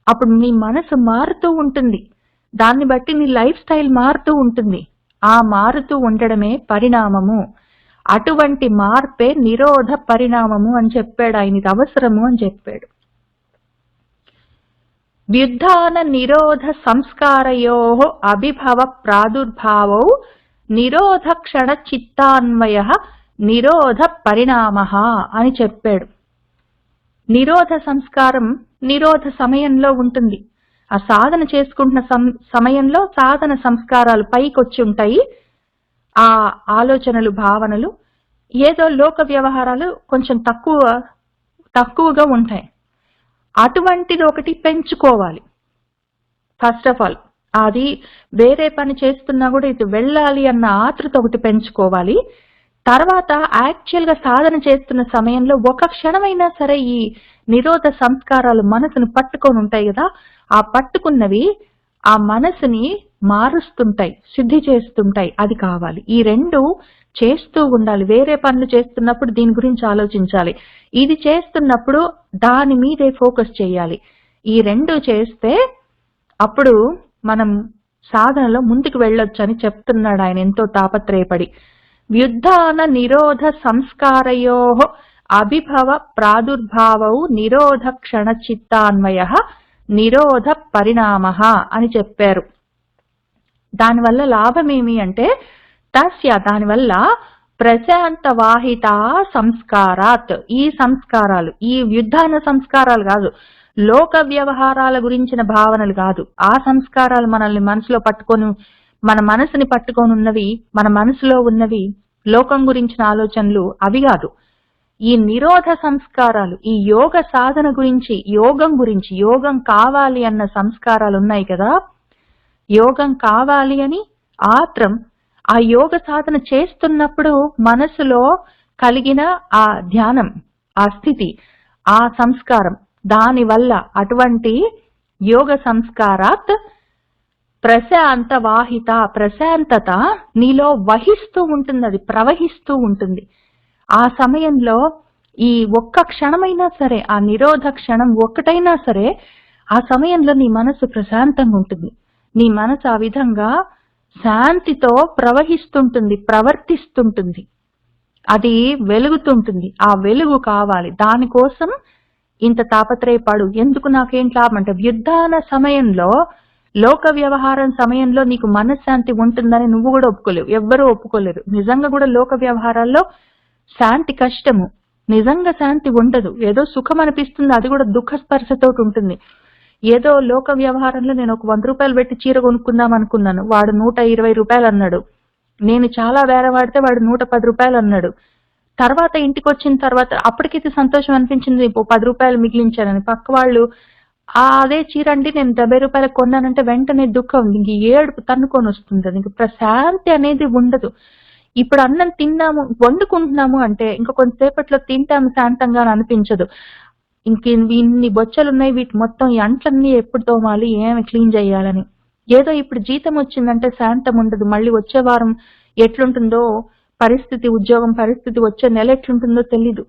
S1: అప్పుడు నీ మనసు మారుతూ ఉంటుంది, దాన్ని బట్టి నీ లైఫ్ స్టైల్ మారుతూ ఉంటుంది. ఆ మారుతూ ఉండడమే పరిణామము. అటువంటి మార్పే నిరోధ పరిణామము అని చెప్పాడు ఆయన. ఇది అవసరము అని చెప్పాడు. వ్యుద్ధాన నిరోధ సంస్కారయో అభిభవ ప్రాదుర్భావౌ నిరోధ క్షణ చిత్తాన్వయ నిరోధ పరిణామ అని చెప్పాడు. నిరోధ సంస్కారం నిరోధ సమయంలో ఉంటుంది. ఆ సాధన చేసుకుంటున్న సమయంలో సాధన సంస్కారాలు పైకొచ్చి ఉంటాయి. ఆ ఆలోచనలు, భావనలు, ఏదో లోక వ్యవహారాలు కొంచెం తక్కువగా ఉంటాయి. అటువంటిది ఒకటి పెంచుకోవాలి. ఫస్ట్ ఆఫ్ ఆల్ అది వేరే పని చేస్తున్నా కూడా ఇది వెళ్ళాలి అన్న ఆతృత ఒకటి పెంచుకోవాలి. తర్వాత యాక్చువల్ గా సాధన చేస్తున్న సమయంలో ఒక క్షణమైనా సరే ఈ నిరోధ సంస్కారాలు మనసును పట్టుకొని ఉంటాయి కదా, ఆ పట్టుకున్నవి ఆ మనసుని మారుస్తుంటాయి, శుద్ధి చేస్తుంటాయి. అది కావాలి. ఈ రెండు చేస్తూ ఉండాలి. వేరే పనులు చేస్తున్నప్పుడు దీని గురించి ఆలోచించాలి, ఇది చేస్తున్నప్పుడు దాని మీదే ఫోకస్ చేయాలి. ఈ రెండు చేస్తే అప్పుడు మనం సాధనలో ముందుకు వెళ్ళొచ్చు అని చెప్తున్నాడు ఆయన ఎంతో తాపత్రయపడి. వ్యుద్ధాన నిరోధ సంస్కారయో అభిభవ ప్రాదుర్భావౌ నిరోధ క్షణ చిత్తాన్వయ నిరోధ పరిణామ అని చెప్పారు. దానివల్ల లాభమేమి అంటే దానివల్ల ప్రశాంత వాహిత సంస్కారాత్, ఈ సంస్కారాలు, ఈ వ్యుద్ధాన సంస్కారాలు కాదు, లోక వ్యవహారాల గురించిన భావనలు కాదు, ఆ సంస్కారాలు మనల్ని మనసులో పట్టుకొని, మన మనసుని పట్టుకొని ఉన్నవి, మన మనసులో ఉన్నవి లోకం గురించిన ఆలోచనలు అవి కాదు. ఈ నిరోధ సంస్కారాలు, ఈ యోగ సాధన గురించి, యోగం కావాలి అన్న సంస్కారాలు ఉన్నాయి కదా, యోగం కావాలి అని ఆత్రం, ఆ యోగ సాధన చేస్తున్నప్పుడు మనసులో కలిగిన ఆ ధ్యానం, ఆ స్థితి, ఆ సంస్కారం, దానివల్ల అటువంటి యోగ సంస్కారాత్ ప్రశాంత వాహిత, ప్రశాంతత నీలో వహిస్తూ ఉంటుంది, అది ప్రవహిస్తూ ఉంటుంది. ఆ సమయంలో ఈ ఒక్క క్షణమైనా సరే, ఆ నిరోధ క్షణం ఒక్కటైనా సరే, ఆ సమయంలో నీ మనసు ప్రశాంతంగా ఉంటుంది. నీ మనసు ఆ విధంగా శాంతితో ప్రవహిస్తుంటుంది, ప్రవర్తిస్తుంటుంది, అది వెలుగుతుంటుంది. ఆ వెలుగు కావాలి. దానికోసం ఇంత తాపత్రయపడు. ఎందుకు నాకేం లాభం అంటే, వ్యుద్ధాన సమయంలో, లోక వ్యవహారం సమయంలో నీకు మనశ్శాంతి ఉంటుందని నువ్వు కూడా ఒప్పుకోలేవు, ఎవ్వరూ ఒప్పుకోలేరు. నిజంగా కూడా లోక వ్యవహారాల్లో శాంతి కష్టము, నిజంగా శాంతి ఉండదు. ఏదో సుఖం అనిపిస్తుంది, అది కూడా దుఃఖ స్పర్శతో ఉంటుంది. ఏదో లోక వ్యవహారంలో నేను ఒక 100 రూపాయలు పెట్టి చీర కొనుక్కుందాం అనుకున్నాను, వాడు 120 రూపాయలు అన్నాడు. నేను చాలా వేరవాడితే వాడు 110 రూపాయలు అన్నాడు. తర్వాత ఇంటికి వచ్చిన తర్వాత అప్పటికైతే సంతోషం అనిపించింది, 10 రూపాయలు మిగిలించానని. పక్క వాళ్ళు అదే చీర అండి నేను 70 రూపాయలకు కొన్నానంటే వెంటనే దుఃఖం, ఇంక ఏడుపు తన్నుకొని వస్తుంది. అది ఇంక ప్రశాంతి అనేది ఉండదు. ఇప్పుడు అన్నం తిన్నాము, వండుకుంటున్నాము అంటే ఇంకా కొంతసేపట్లో తింటాము శాంతంగా అని అనిపించదు. ఇంక ఇన్ని బొచ్చలున్నాయి, వీటి మొత్తం ఈ అంట్లన్నీ ఎప్పుడు తోమాలి, ఏమి క్లీన్ చేయాలని. ఏదో ఇప్పుడు జీతం వచ్చిందంటే శాంతం ఉండదు. మళ్ళీ వచ్చే వారం ఎట్లుంటుందో పరిస్థితి, ఉద్యోగం పరిస్థితి, వచ్చే నెల ఎట్లుంటుందో తెలీదు.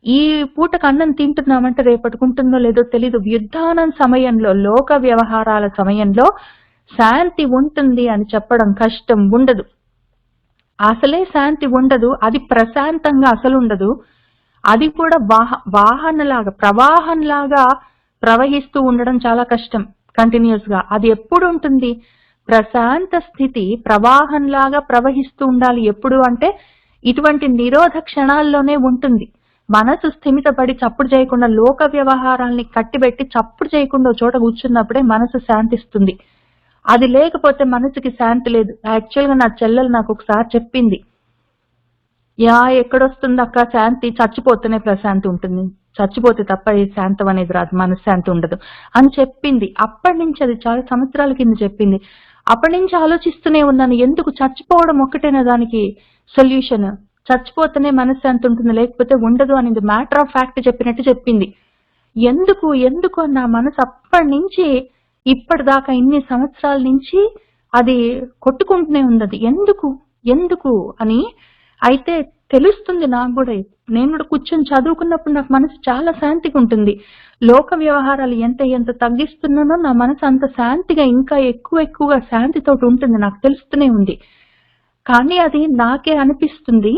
S1: ఈ పూటకు అన్నం తింటున్నామంటే రేపటికి ఉంటుందో లేదో తెలీదు. వ్యుత్థానం సమయంలో, లోక వ్యవహారాల సమయంలో శాంతి ఉంటుంది అని చెప్పడం కష్టం. ఉండదు, అసలే శాంతి ఉండదు. అది ప్రశాంతంగా అసలు ఉండదు. అది కూడా వాహనలాగా, ప్రవాహంలాగా ప్రవహిస్తూ ఉండడం చాలా కష్టం కంటిన్యూస్ గా. అది ఎప్పుడు ఉంటుంది? ప్రశాంత స్థితి ప్రవాహంలాగా ప్రవహిస్తూ ఉండాలి. ఎప్పుడు అంటే ఇటువంటి నిరోధ క్షణాల్లోనే ఉంటుంది. మనసు స్థిమితపడి చప్పుడు చేయకుండా, లోక వ్యవహారాల్ని కట్టిబెట్టి చప్పుడు చేయకుండా చోట కూర్చున్నప్పుడే మనసు శాంతిస్తుంది. అది లేకపోతే మనసుకి శాంతి లేదు. యాక్చువల్ గా నా చెల్లెలు నాకు ఒకసారి చెప్పింది, ఎక్కడొస్తుంది అక్క శాంతి, చచ్చిపోతేనే ప్రశాంతి ఉంటుంది, చచ్చిపోతే తప్ప ఈ శాంతం అనేది రాదు, మనశ్శాంతి ఉండదు అని చెప్పింది. అప్పటి నుంచి, అది చాలా సంవత్సరాల కింద చెప్పింది. అప్పటి నుంచి ఆలోచిస్తూనే ఉన్నాను, ఎందుకు చచ్చిపోవడం ఒక్కటేనా దానికి సొల్యూషన్? చచ్చిపోతేనే మనశ్శాంతి ఉంటుంది, లేకపోతే ఉండదు అనేది మ్యాటర్ ఆఫ్ ఫ్యాక్ట్ చెప్పినట్టు చెప్పింది. ఎందుకు ఎందుకు నా మనసు అప్పటి నుంచి ఇప్పటిదాకా, ఇన్ని సంవత్సరాల నుంచి అది కొట్టుకుంటూనే ఉంది. ఎందుకు ఎందుకు అని అయితే తెలుస్తుంది నాకు కూడా. నేను కూడా కూర్చొని చదువుకున్నప్పుడు నాకు మనసు చాలా శాంతిగా ఉంటుంది. లోక వ్యవహారాలు ఎంత ఎంత తగ్గిస్తున్నానో నా మనసు అంత శాంతిగా, ఇంకా ఎక్కువగా శాంతితో ఉంటుంది, నాకు తెలుస్తూనే ఉంది. కానీ అది నాకే అనిపిస్తుంది,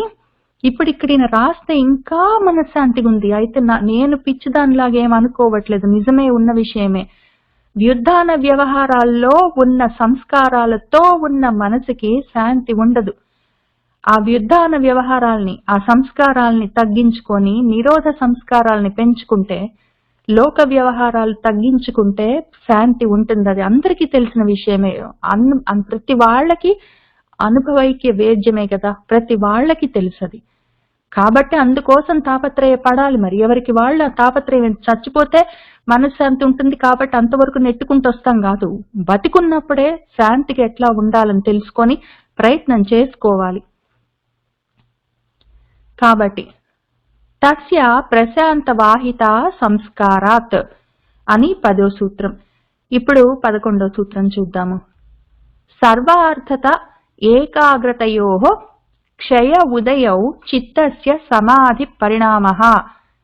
S1: ఇప్పుడు ఇక్కడ రాస్తే ఇంకా మనశ్శాంతిగా ఉంది. అయితే నేను పిచ్చిదానిలాగా ఏమనుకోవట్లేదు, నిజమే, ఉన్న విషయమే. వ్యుత్థాన వ్యవహారాల్లో ఉన్న సంస్కారాలతో ఉన్న మనసుకి శాంతి ఉండదు. ఆ వ్యుత్థాన వ్యవహారాల్ని, ఆ సంస్కారాల్ని తగ్గించుకొని నిరోధ సంస్కారాల్ని పెంచుకుంటే, లోక వ్యవహారాలు తగ్గించుకుంటే శాంతి ఉంటుంది. అది అందరికీ తెలిసిన విషయమే. ప్రతి వాళ్ళకి అనుభవైక్య వేద్యమే కదా, ప్రతి వాళ్ళకి తెలుసది. కాబట్టి అందుకోసం తాపత్రయపడాలి. మరి ఎవరికి వాళ్ళ తాపత్రయం. చచ్చిపోతే మనశ్శాంతి ఉంటుంది కాబట్టి అంతవరకు నెట్టుకుంటూ వస్తాం కాదు, బతికున్నప్పుడే శాంతికి ఎట్లా ఉండాలని తెలుసుకొని ప్రయత్నం చేసుకోవాలి. కాబట్టి తస్య ప్రశాంత వాహిత సంస్కారాత్ అని 10వ సూత్రం. ఇప్పుడు 11వ సూత్రం చూద్దాము. సర్వార్థత ఏకాగ్రతయోః క్షయ ఉదయౌ చిత్తస్య సమాధి పరిణామః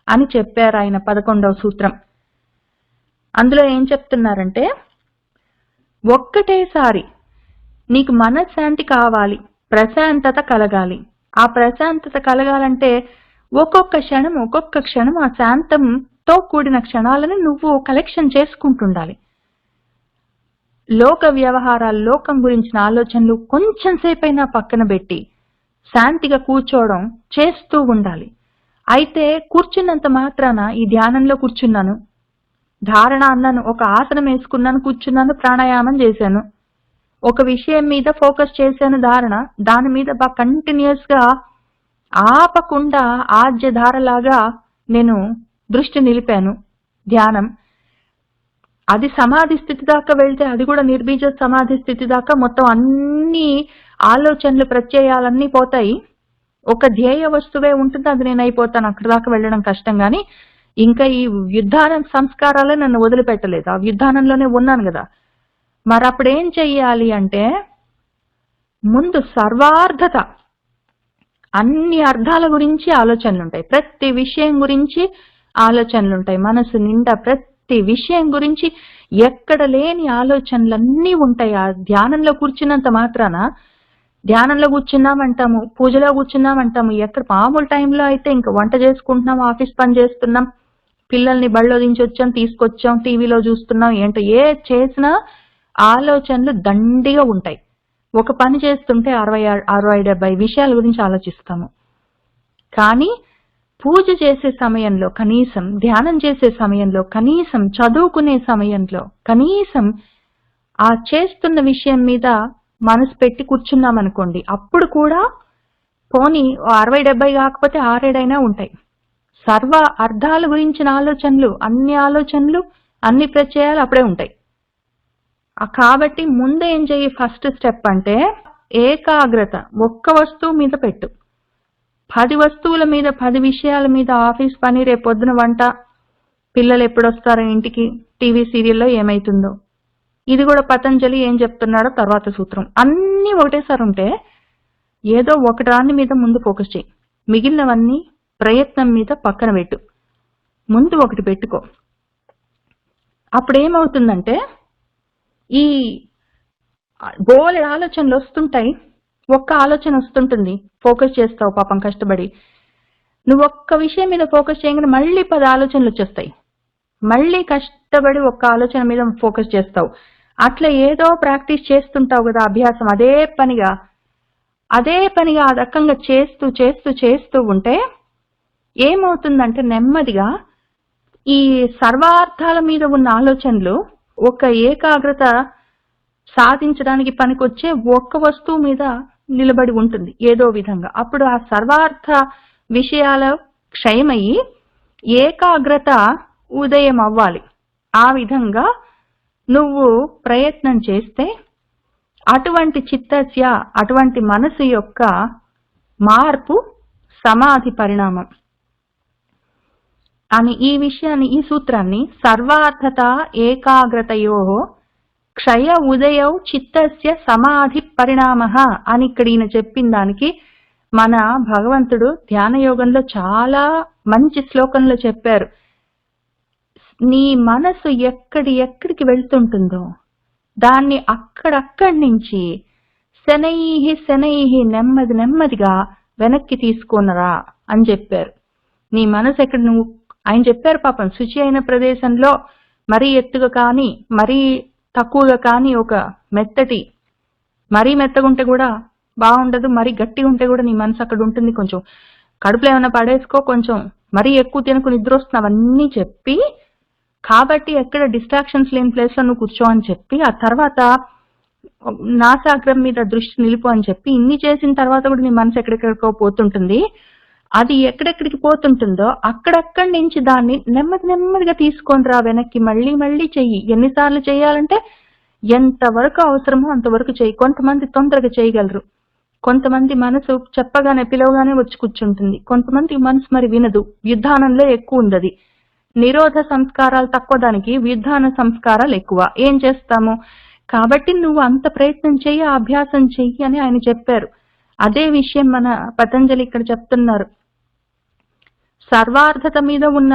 S1: అని చెప్పారు ఆయన 11వ సూత్రం. అందులో ఏం చెప్తున్నారంటే, ఒక్కటేసారి నీకు మనశ్శాంతి కావాలి, ప్రశాంతత కలగాలి. ఆ ప్రశాంతత కలగాలంటే ఒక్కొక్క క్షణం ఆ శాంతంతో కూడిన క్షణాలను నువ్వు కలెక్షన్ చేసుకుంటుండాలి. లోక వ్యవహారాలు, లోకం గురించిన ఆలోచనలు కొంచెం సేపైనా పక్కన పెట్టి శాంతిగా కూర్చోవడం చేస్తూ ఉండాలి. అయితే కూర్చున్నంత మాత్రాన, ఈ ధ్యానంలో కూర్చున్నాను, ధారణ అన్నాను, ఒక ఆసనం వేసుకున్నాను, కూర్చున్నాను, ప్రాణాయామం చేశాను, ఒక విషయం మీద ఫోకస్ చేశాను, దాని మీద కంటిన్యూస్ గా ఆపకుండా ఆజ్యధారలాగా నేను దృష్టి నిలిపాను, ధ్యానం. అది సమాధి స్థితి దాకా వెళ్తే, అది కూడా నిర్బీజ సమాధి స్థితి దాకా మొత్తం అన్ని ఆలోచనలు, ప్రత్యయాలన్నీ పోతాయి. ఒక ధ్యేయ వస్తువే ఉంటుంది, అది నేను అయిపోతాను. అక్కడి దాకా వెళ్ళడం కష్టం. కానీ ఇంకా ఈ వ్యుత్థానం సంస్కారాలే నన్ను వదిలిపెట్టలేదు, ఆ వ్యుత్థానంలోనే ఉన్నాను కదా. మరి అప్పుడు ఏం చెయ్యాలి అంటే, ముందు సర్వార్థత, అన్ని అర్థాల గురించి ఆలోచనలుంటాయి, ప్రతి విషయం గురించి ఆలోచనలుంటాయి, మనసు నిండా ప్రతి విషయం గురించి ఎక్కడ లేని ఆలోచనలన్నీ ఉంటాయి. ఆ ధ్యానంలో కూర్చున్నంత మాత్రాన, ధ్యానంలో కూర్చున్నామంటాము, పూజలో కూర్చున్నామంటాము, ఎక్కడ మామూలు టైంలో అయితే ఇంకా వంట చేసుకుంటున్నాం, ఆఫీస్ పని చేస్తున్నాం, పిల్లల్ని బళ్ళో దించి వచ్చాం, తీసుకొచ్చాం, టీవీలో చూస్తున్నాం, ఏంటో ఏ చేసినా ఆలోచనలు దండిగా ఉంటాయి. ఒక పని చేస్తుంటే 60-70 విషయాల గురించి ఆలోచిస్తాము. కానీ పూజ చేసే సమయంలో కనీసం, ధ్యానం చేసే సమయంలో కనీసం, చదువుకునే సమయంలో కనీసం ఆ చేస్తున్న విషయం మీద మనసు పెట్టి కూర్చున్నామనుకోండి, అప్పుడు కూడా పోనీ 60-70 కాకపోతే 6-7 ఉంటాయి. సర్వ అర్థాల గురించిన ఆలోచనలు, అన్ని ప్రత్యయాలు అప్పుడే ఉంటాయి. కాబట్టి ముందే ఏం చెయ్యి, ఫస్ట్ స్టెప్ అంటే ఏకాగ్రత. ఒక్క వస్తువు మీద పెట్టు. 10 వస్తువుల మీద, 10 విషయాల మీద, ఆఫీస్ పని, రేపొద్దున వంట, పిల్లలు ఎప్పుడొస్తారో ఇంటికి, టీవీ సీరియల్లో ఏమైతుందో, ఇది కూడా పతంజలి ఏం చెప్తున్నాడో తర్వాత సూత్రం, అన్ని ఒకటేసారి ఉంటే ఏదో ఒకటి దాని మీద ముందు ఫోకస్ చేయి, మిగిలినవన్నీ ప్రయత్నం మీద పక్కన పెట్టు, ముందు ఒకటి పెట్టుకో. అప్పుడు ఏమవుతుందంటే ఈ బోలెడు ఆలోచనలు వస్తుంటాయి, ఒక్క ఆలోచన వస్తుంటుంది, ఫోకస్ చేస్తావు పాపం కష్టపడి. నువ్వు ఒక్క విషయం మీద ఫోకస్ చేయగానే మళ్ళీ 10 ఆలోచనలు వచ్చేస్తాయి. మళ్ళీ కష్టపడి ఒక్క ఆలోచన మీద ఫోకస్ చేస్తావు. అట్లా ఏదో ప్రాక్టీస్ చేస్తుంటావు కదా, అభ్యాసం అదే పనిగా ఆ రకంగా చేస్తూ చేస్తూ చేస్తూ ఉంటే ఏమవుతుందంటే నెమ్మదిగా ఈ సర్వార్థాల మీద ఉన్న ఆలోచనలు ఒక ఏకాగ్రత సాధించడానికి పనికొచ్చే ఒక్క వస్తువు మీద నిలబడి ఉంటుంది ఏదో విధంగా. అప్పుడు ఆ సర్వార్థ విషయాల క్షయమయ్యి ఏకాగ్రత ఉదయం అవ్వాలి. ఆ విధంగా నువ్వు ప్రయత్నం చేస్తే అటువంటి చిత్తస్య, అటువంటి మనసు యొక్క మార్పు సమాధి పరిణామం అని ఈ విషయాన్ని, ఈ సూత్రాన్ని సర్వార్థత ఏకాగ్రతయో క్షయ ఉదయౌ చిత్తస్య సమాధి పరిణామ అని ఇక్కడ ఈయన చెప్పిన దానికి మన భగవంతుడు ధ్యాన యోగంలో చాలా మంచి శ్లోకంలో చెప్పారు. నీ మనసు ఎక్కడికి వెళ్తుంటుందో దాన్ని అక్కడక్కడి నుంచి శనైహి నెమ్మదిగా వెనక్కి తీసుకొనరా అని చెప్పారు. నీ మనసు ఎక్కడ, నువ్వు ఆయన చెప్పారు పాపం, శుచి అయిన ప్రదేశంలో మరీ ఎత్తుగా కానీ మరీ తక్కువగా కానీ ఒక మెత్తటి, మరీ మెత్తగా ఉంటే కూడా బాగుండదు, మరీ గట్టిగా ఉంటే కూడా నీ మనసు అక్కడ ఉంటుంది. కొంచెం కడుపులో ఏమైనా పడేసుకో, కొంచెం మరీ ఎక్కువ తినకు, నిద్ర వస్తుంది, అవన్నీ చెప్పి, కాబట్టి ఎక్కడ డిస్ట్రాక్షన్స్ లేని ప్లేస్ లో నువ్వు కూర్చో అని చెప్పి, ఆ తర్వాత నాసాగ్రం మీద దృష్టి నిలుపు అని చెప్పి, ఇన్ని చేసిన తర్వాత కూడా నీ మనసు ఎక్కడెక్కడికో పోతుంటుంది. అది ఎక్కడెక్కడికి పోతుంటుందో అక్కడక్కడి నుంచి దాన్ని నెమ్మదిగా తీసుకొని రా వెనక్కి. మళ్ళీ చెయ్యి. ఎన్నిసార్లు చేయాలంటే ఎంతవరకు అవసరమో అంతవరకు చెయ్యి. కొంతమంది తొందరగా చేయగలరు, కొంతమంది మనసు చెప్పగానే పిలవగానే వచ్చి కూర్చుంటుంది, కొంతమంది మనసు మరి వినదు. వ్యుద్ధానంలో ఎక్కువ ఉంది అది. నిరోధ సంస్కారాలు తక్కువ, దానికి వ్యుద్ధాన సంస్కారాలు ఎక్కువ. ఏం చేస్తాము? కాబట్టి నువ్వు అంత ప్రయత్నం చెయ్యి, అభ్యాసం చెయ్యి అని ఆయన చెప్పారు. అదే విషయం మన పతంజలి ఇక్కడ చెప్తున్నారు. సర్వార్థత మీద ఉన్న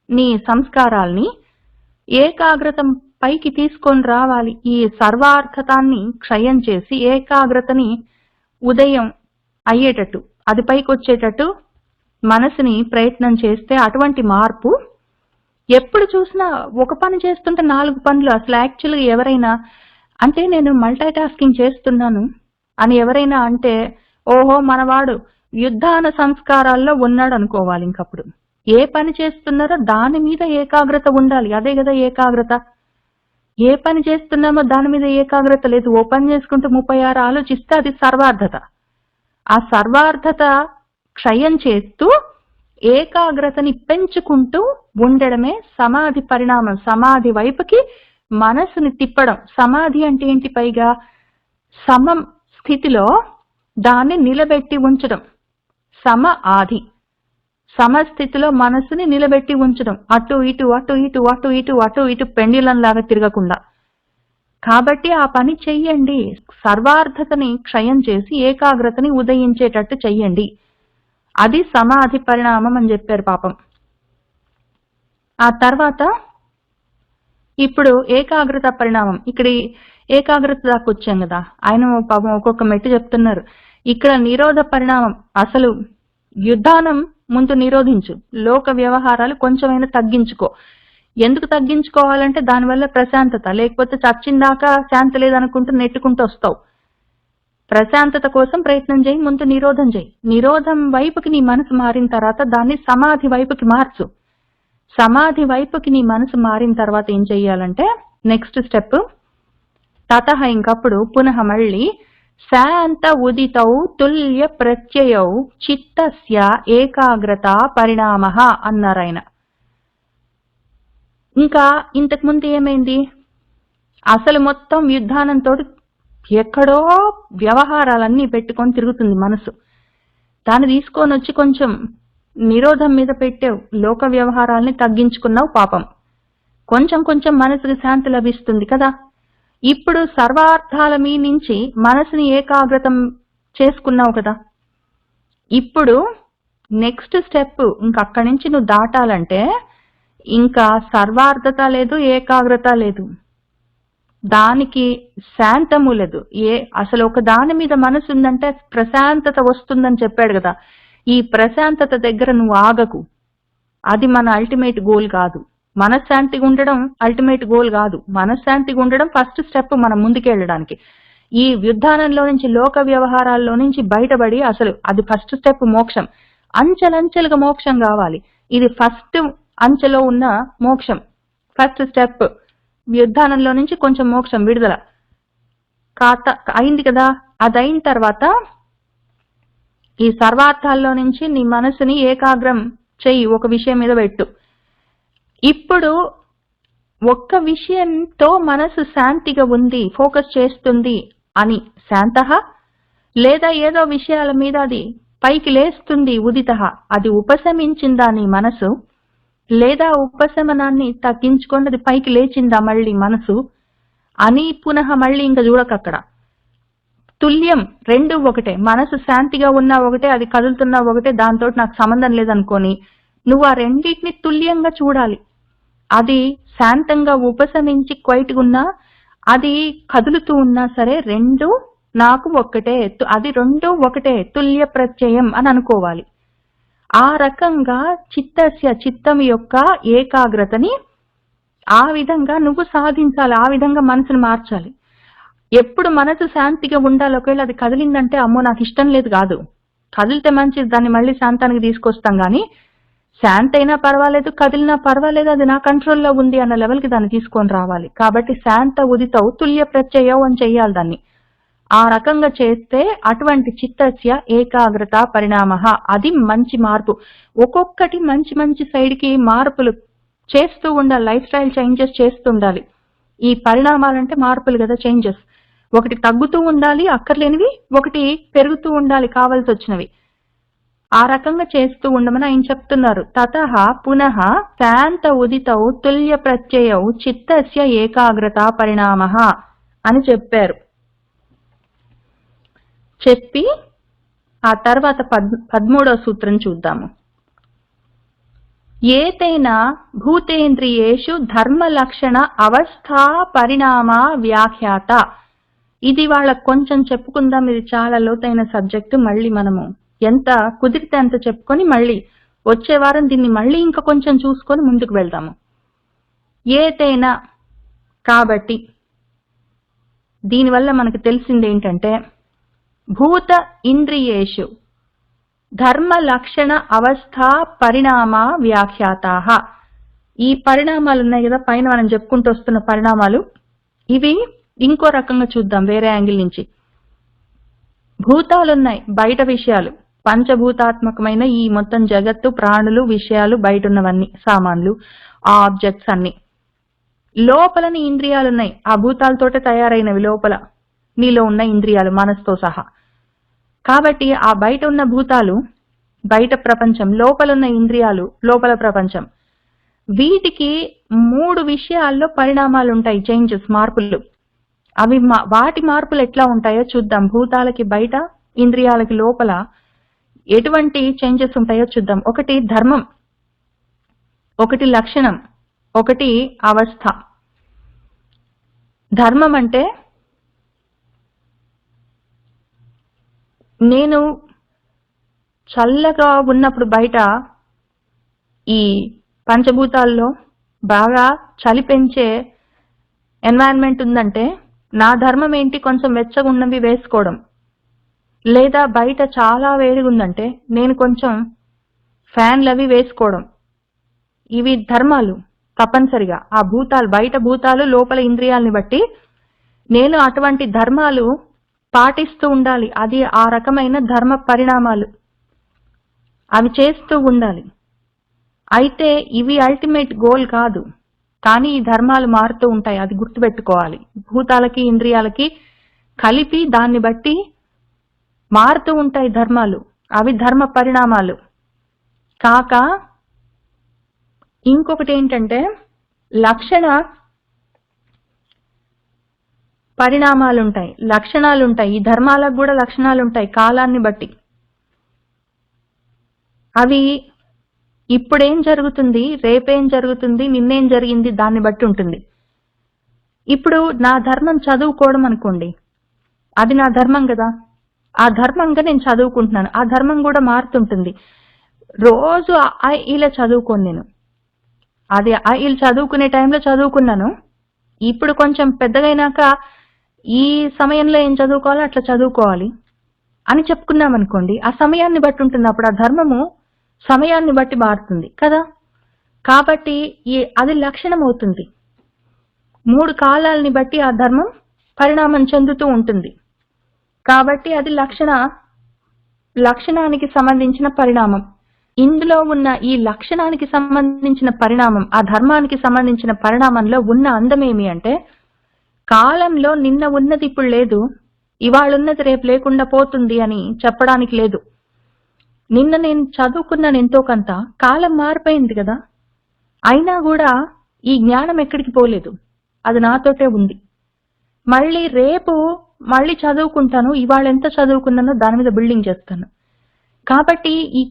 S1: నీ సంస్కారాల్ని ఏకాగ్రత పైకి తీసుకొని రావాలి. ఈ సర్వార్థతాన్ని క్షయం చేసి ఏకాగ్రతని ఉదయం అయ్యేటట్టు, అది పైకి వచ్చేటట్టు మనసుని ప్రయత్నం చేస్తే అటువంటి మార్పు. ఎప్పుడు చూసినా ఒక పని చేస్తుంటే 4 పనులు. అసలు యాక్చువల్గా ఎవరైనా అంటే నేను మల్టీ టాస్కింగ్ చేస్తున్నాను అని ఎవరైనా అంటే, ఓహో మనవాడు యుద్ధాన సంస్కారాల్లో ఉన్నాడు అనుకోవాలి. ఇంకప్పుడు ఏ పని చేస్తున్నారో దాని మీద ఏకాగ్రత ఉండాలి. అదే కదా ఏకాగ్రత. ఏ పని చేస్తున్నామో దాని మీద ఏకాగ్రత లేదు. ఓ పని చేసుకుంటూ 36 ఆలోచిస్తే అది సర్వార్థత. ఆ సర్వార్థత క్షయం చేస్తూ ఏకాగ్రతని పెంచుకుంటూ ఉండడమే సమాధి పరిణామం. సమాధి వైపుకి మనసుని తిప్పడం. సమాధి అంటే ఏంటి? పైగా సమం స్థితిలో దాన్ని నిలబెట్టి ఉంచడం. సమ ఆధి, సమస్థితిలో మనసుని నిలబెట్టి ఉంచడం. అటు ఇటు పెండ్యులం లాగా తిరగకుండా. కాబట్టి ఆ పని చెయ్యండి. సర్వార్థతని క్షయం చేసి ఏకాగ్రతని ఉదయించేటట్టు చెయ్యండి. అది సమాధి పరిణామం అని చెప్పారు పాపం. ఆ తర్వాత ఇప్పుడు ఏకాగ్రత పరిణామం. ఇక్కడ ఏకాగ్రత దాకా వచ్చాం కదా, ఆయన పాపం ఒక్కొక్క మెట్టు చెప్తున్నారు. ఇక్కడ నిరోధ పరిణామం. అసలు యుద్ధానం ముందు నిరోధించు, లోక వ్యవహారాలు కొంచెమైనా తగ్గించుకో. ఎందుకు తగ్గించుకోవాలంటే దానివల్ల ప్రశాంతత, లేకపోతే చచ్చిందాకా శాంతి లేదనుకుంటూ నెట్టుకుంటూ వస్తావు. ప్రశాంతత కోసం ప్రయత్నం చేయి, ముందు నిరోధం చేయి. నిరోధం వైపుకి నీ మనసు మారిన తర్వాత దాన్ని సమాధి వైపుకి మార్చు. సమాధి వైపుకి నీ మనసు మారిన తర్వాత ఏం చెయ్యాలంటే నెక్స్ట్ స్టెప్ తతః, ఇంకప్పుడు పునః మళ్ళీ శాంత ఉదితౌ తుల్య ప్రత్యయౌ చిత్తస్య ఏకాగ్రత పరిణామ అన్నారు ఆయన. ఇంకా ఇంతకు ముందు ఏమైంది? అసలు మొత్తం యుద్ధానంతో ఎక్కడో వ్యవహారాలన్నీ పెట్టుకొని తిరుగుతుంది మనసు. దాన్ని తీసుకొని వచ్చి కొంచెం నిరోధం మీద పెట్టావు, లోక వ్యవహారాలని తగ్గించుకున్నావు పాపం. కొంచెం మనసుకి శాంతి లభిస్తుంది కదా. ఇప్పుడు సర్వార్థాల మీ నుంచి మనసుని ఏకాగ్రతం చేసుకున్నావు కదా. ఇప్పుడు నెక్స్ట్ స్టెప్ ఇంకా అక్కడి నుంచి నువ్వు దాటాలంటే ఇంకా సర్వార్థత లేదు, ఏకాగ్రత లేదు, దానికి శాంతము లేదు. అసలు ఒక దాని మీద మనసు ఉందంటే ప్రశాంతత వస్తుందని చెప్పాడు కదా. ఈ ప్రశాంతత దగ్గర నువ్వు ఆగకు. అది మన అల్టిమేట్ గోల్ కాదు. మనశ్శాంతిగా ఉండడం అల్టిమేట్ గోల్ కాదు. మనశ్శాంతిగా ఉండడం ఫస్ట్ స్టెప్ మనం ముందుకెళ్ళడానికి. ఈ యుద్ధానంలో నుంచి, లోక వ్యవహారాల్లో నుంచి బయటపడి అసలు అది ఫస్ట్ స్టెప్ మోక్షం. అంచెలంచెలుగా మోక్షం కావాలి. ఇది ఫస్ట్ అంచెలో ఉన్న మోక్షం, ఫస్ట్ స్టెప్. యుద్ధానంలో నుంచి కొంచెం మోక్షం విడుదల అయింది కదా. అదైన తర్వాత ఈ సర్వార్థాల్లో నుంచి నీ మనసుని ఏకాగ్రం చెయ్యి, ఒక విషయం మీద పెట్టు. ఇప్పుడు ఒక్క విషయంతో మనసు శాంతిగా ఉంది, ఫోకస్ చేస్తుంది అని శాంతః, లేదా ఏదో విషయాల మీద అది పైకి లేస్తుంది ఉదితః, అది ఉపశమించిందా నీ మనసు, లేదా ఉపశమనాన్ని తగ్గించుకొని అది పైకి లేచిందా మళ్ళీ మనసు అని పునః మళ్ళీ ఇంకా చూడకక్కడ. తుల్యం, రెండు ఒకటే. మనసు శాంతిగా ఉన్నా ఒకటే, అది కదులుతున్నా ఒకటే, దాంతో నాకు సంబంధం లేదనుకొని నువ్వు ఆ రెండింటిని తుల్యంగా చూడాలి. అది శాంతంగా ఉపశమించి క్వైట్గా ఉన్నా, అది కదులుతూ ఉన్నా సరే రెండు నాకు ఒక్కటే, అది రెండు ఒకటే, తుల్య ప్రత్యయం అని అనుకోవాలి. ఆ రకంగా చిత్తం యొక్క ఏకాగ్రతని ఆ విధంగా నువ్వు సాధించాలి. ఆ విధంగా మనసును మార్చాలి. ఎప్పుడు మనసు శాంతిగా ఉండాలి. ఒకవేళ అది కదిలిందంటే అమ్మో నాకు ఇష్టం లేదు కాదు, కదిలితే మంచిది, దాన్ని మళ్ళీ శాంతానికి తీసుకొస్తాం. కానీ శాంతి అయినా పర్వాలేదు, కదిలినా పర్వాలేదు, అది నా కంట్రోల్లో ఉంది అన్న లెవెల్కి దాన్ని తీసుకొని రావాలి. కాబట్టి శాంత ఉదితవు తుల్య ప్రత్యయం అని చెయ్యాలి దాన్ని. ఆ రకంగా చేస్తే అటువంటి చిత్తస్య ఏకాగ్రత పరిణామ, అది మంచి మార్పు. ఒక్కొక్కటి మంచి మంచి సైడ్కి మార్పులు చేస్తూ ఉండాలి. లైఫ్ స్టైల్ చేంజెస్ చేస్తూ ఉండాలి. ఈ పరిణామాలంటే మార్పులు కదా, చేంజెస్. ఒకటి తగ్గుతూ ఉండాలి అక్కర్లేనివి, ఒకటి పెరుగుతూ ఉండాలి కావాల్సి వచ్చినవి. ఆ రకంగా చేస్తూ ఉండమని ఆయన చెప్తున్నారు. తతః పునః శాంత ఉదితౌ తుల్య ప్రత్యయౌ చిత్తస్య ఏకాగ్రత పరిణామ అని చెప్పారు. చెప్పి ఆ తర్వాత 13వ సూత్రం చూద్దాము. ఏతైనా భూతేంద్రియేషు ధర్మ లక్షణ అవస్థా పరిణామ వ్యాఖ్యాత. ఇది వాళ్ళకు కొంచెం చెప్పుకుందాం. ఇది చాలా లోతైన సబ్జెక్టు. మళ్ళీ మనము ఎంత కుదిరితే అంత చెప్పుకొని మళ్ళీ వచ్చే వారం దీన్ని మళ్ళీ ఇంకా కొంచెం చూసుకొని ముందుకు వెళ్దాము. ఏతైనా, కాబట్టి దీనివల్ల మనకు తెలిసింది ఏంటంటే భూత ఇంద్రియేషు ధర్మ లక్షణ అవస్థా పరిణామ వ్యాఖ్యాతాః. ఈ పరిణామాలు ఉన్నాయి కదా, పైన మనం చెప్పుకుంటూ వస్తున్న పరిణామాలు, ఇవి ఇంకో రకంగా చూద్దాం, వేరే యాంగిల్ నుంచి. భూతాలున్నాయి, బయట విషయాలు, పంచభూతాత్మకమైన ఈ మొత్తం జగత్తు, ప్రాణులు, విషయాలు, బయట ఉన్నవన్నీ, సామాన్లు, ఆబ్జెక్ట్స్ అన్ని. లోపలని ఇంద్రియాలున్నాయి, ఆ భూతాలతోటే తయారైనవి లోపల నీలో ఉన్న ఇంద్రియాలు, మనసుతో సహా. కాబట్టి ఆ బయట ఉన్న భూతాలు బయట ప్రపంచం, లోపలున్న ఇంద్రియాలు లోపల ప్రపంచం. వీటికి 3 విషయాల్లో పరిణామాలు ఉంటాయి, చేంజెస్, మార్పులు. అవి వాటి మార్పులు ఎట్లా ఉంటాయో చూద్దాం. భూతాలకి బయట, ఇంద్రియాలకి లోపల ఎటువంటి చేంజెస్ ఉంటాయో చూద్దాం. ఒకటి ధర్మం, ఒకటి లక్షణం, ఒకటి అవస్థ. ధర్మం అంటే నేను చల్లగా ఉన్నప్పుడు బయట ఈ పంచభూతాల్లో బాగా చలి పెంచే ఎన్వైరన్మెంట్ ఉందంటే నా ధర్మం ఏంటి, కొంచెం వెచ్చగా ఉన్నవి వేసుకోవడం. లేదా బయట చాలా వేడిగా ఉందంటే నేను కొంచెం ఫ్యాన్లు అవి వేసుకోవడం. ఇవి ధర్మాలు తప్పనిసరిగా. ఆ భూతాలు, బయట భూతాలు, లోపల ఇంద్రియాలని బట్టి నేను అటువంటి ధర్మాలు పాటిస్తూ ఉండాలి. అది ఆ రకమైన ధర్మ పరిణామాలు, అవి చేస్తూ ఉండాలి. అయితే ఇవి అల్టిమేట్ గోల్ కాదు, కానీ ఈ ధర్మాలు మారుతూ ఉంటాయి, అది గుర్తుపెట్టుకోవాలి. భూతాలకి ఇంద్రియాలకి కలిపి దాన్ని బట్టి మారుతూ ఉంటాయి ధర్మాలు, అవి ధర్మ పరిణామాలు కాక ఇంకొకటి ఏంటంటే లక్షణ పరిణామాలు ఉంటాయి, లక్షణాలు ఉంటాయి. ఈ ధర్మాలకు కూడా లక్షణాలు ఉంటాయి కాలాన్ని బట్టి. అవి ఇప్పుడేం జరుగుతుంది, రేపేం జరుగుతుంది, నిన్నేం జరిగింది దాన్ని బట్టి ఉంటుంది. ఇప్పుడు నా ధర్మం చదువుకోవడం అనుకోండి, అది నా ధర్మం కదా. ఆ ధర్మంగా నేను చదువుకుంటున్నాను. ఆ ధర్మం కూడా మారుతుంటుంది. రోజు ఇలా చదువుకోను నేను. అది ఇలా చదువుకునే టైంలో చదువుకున్నాను. ఇప్పుడు కొంచెం పెద్దగైనాక ఈ సమయంలో ఏం చదువుకోవాలో అట్లా చదువుకోవాలి అని చెప్పుకున్నాం అనుకోండి, ఆ సమయాన్ని బట్టి ఉంటుంది. అప్పుడు ఆ ధర్మము సమయాన్ని బట్టి మారుతుంది కదా. కాబట్టి అది లక్షణం అవుతుంది. 3 కాలాలని బట్టి ఆ ధర్మం పరిణామం చెందుతూ ఉంటుంది. కాబట్టి అది లక్షణానికి సంబంధించిన పరిణామం. ఇందులో ఉన్న ఈ లక్షణానికి సంబంధించిన పరిణామం, ఆ ధర్మానికి సంబంధించిన పరిణామంలో ఉన్న అందమేమి అంటే, కాలంలో నిన్న ఉన్నది ఇప్పుడు లేదు, ఇవాళ ఉన్నది రేపు లేకుండా పోతుంది అని చెప్పడానికి లేదు. నిన్న నేను చదువుకున్నాను ఎంతో కొంత, కాలం మారిపోయింది కదా, అయినా కూడా ఈ జ్ఞానం ఎక్కడికి పోలేదు, అది నాతోటే ఉంది. మళ్ళీ రేపు మళ్ళీ చదువుకుంటాను, ఇవాళ ఎంత చదువుకున్నానో దాని మీద బిల్డింగ్ చేస్తాను. కాబట్టి ఈ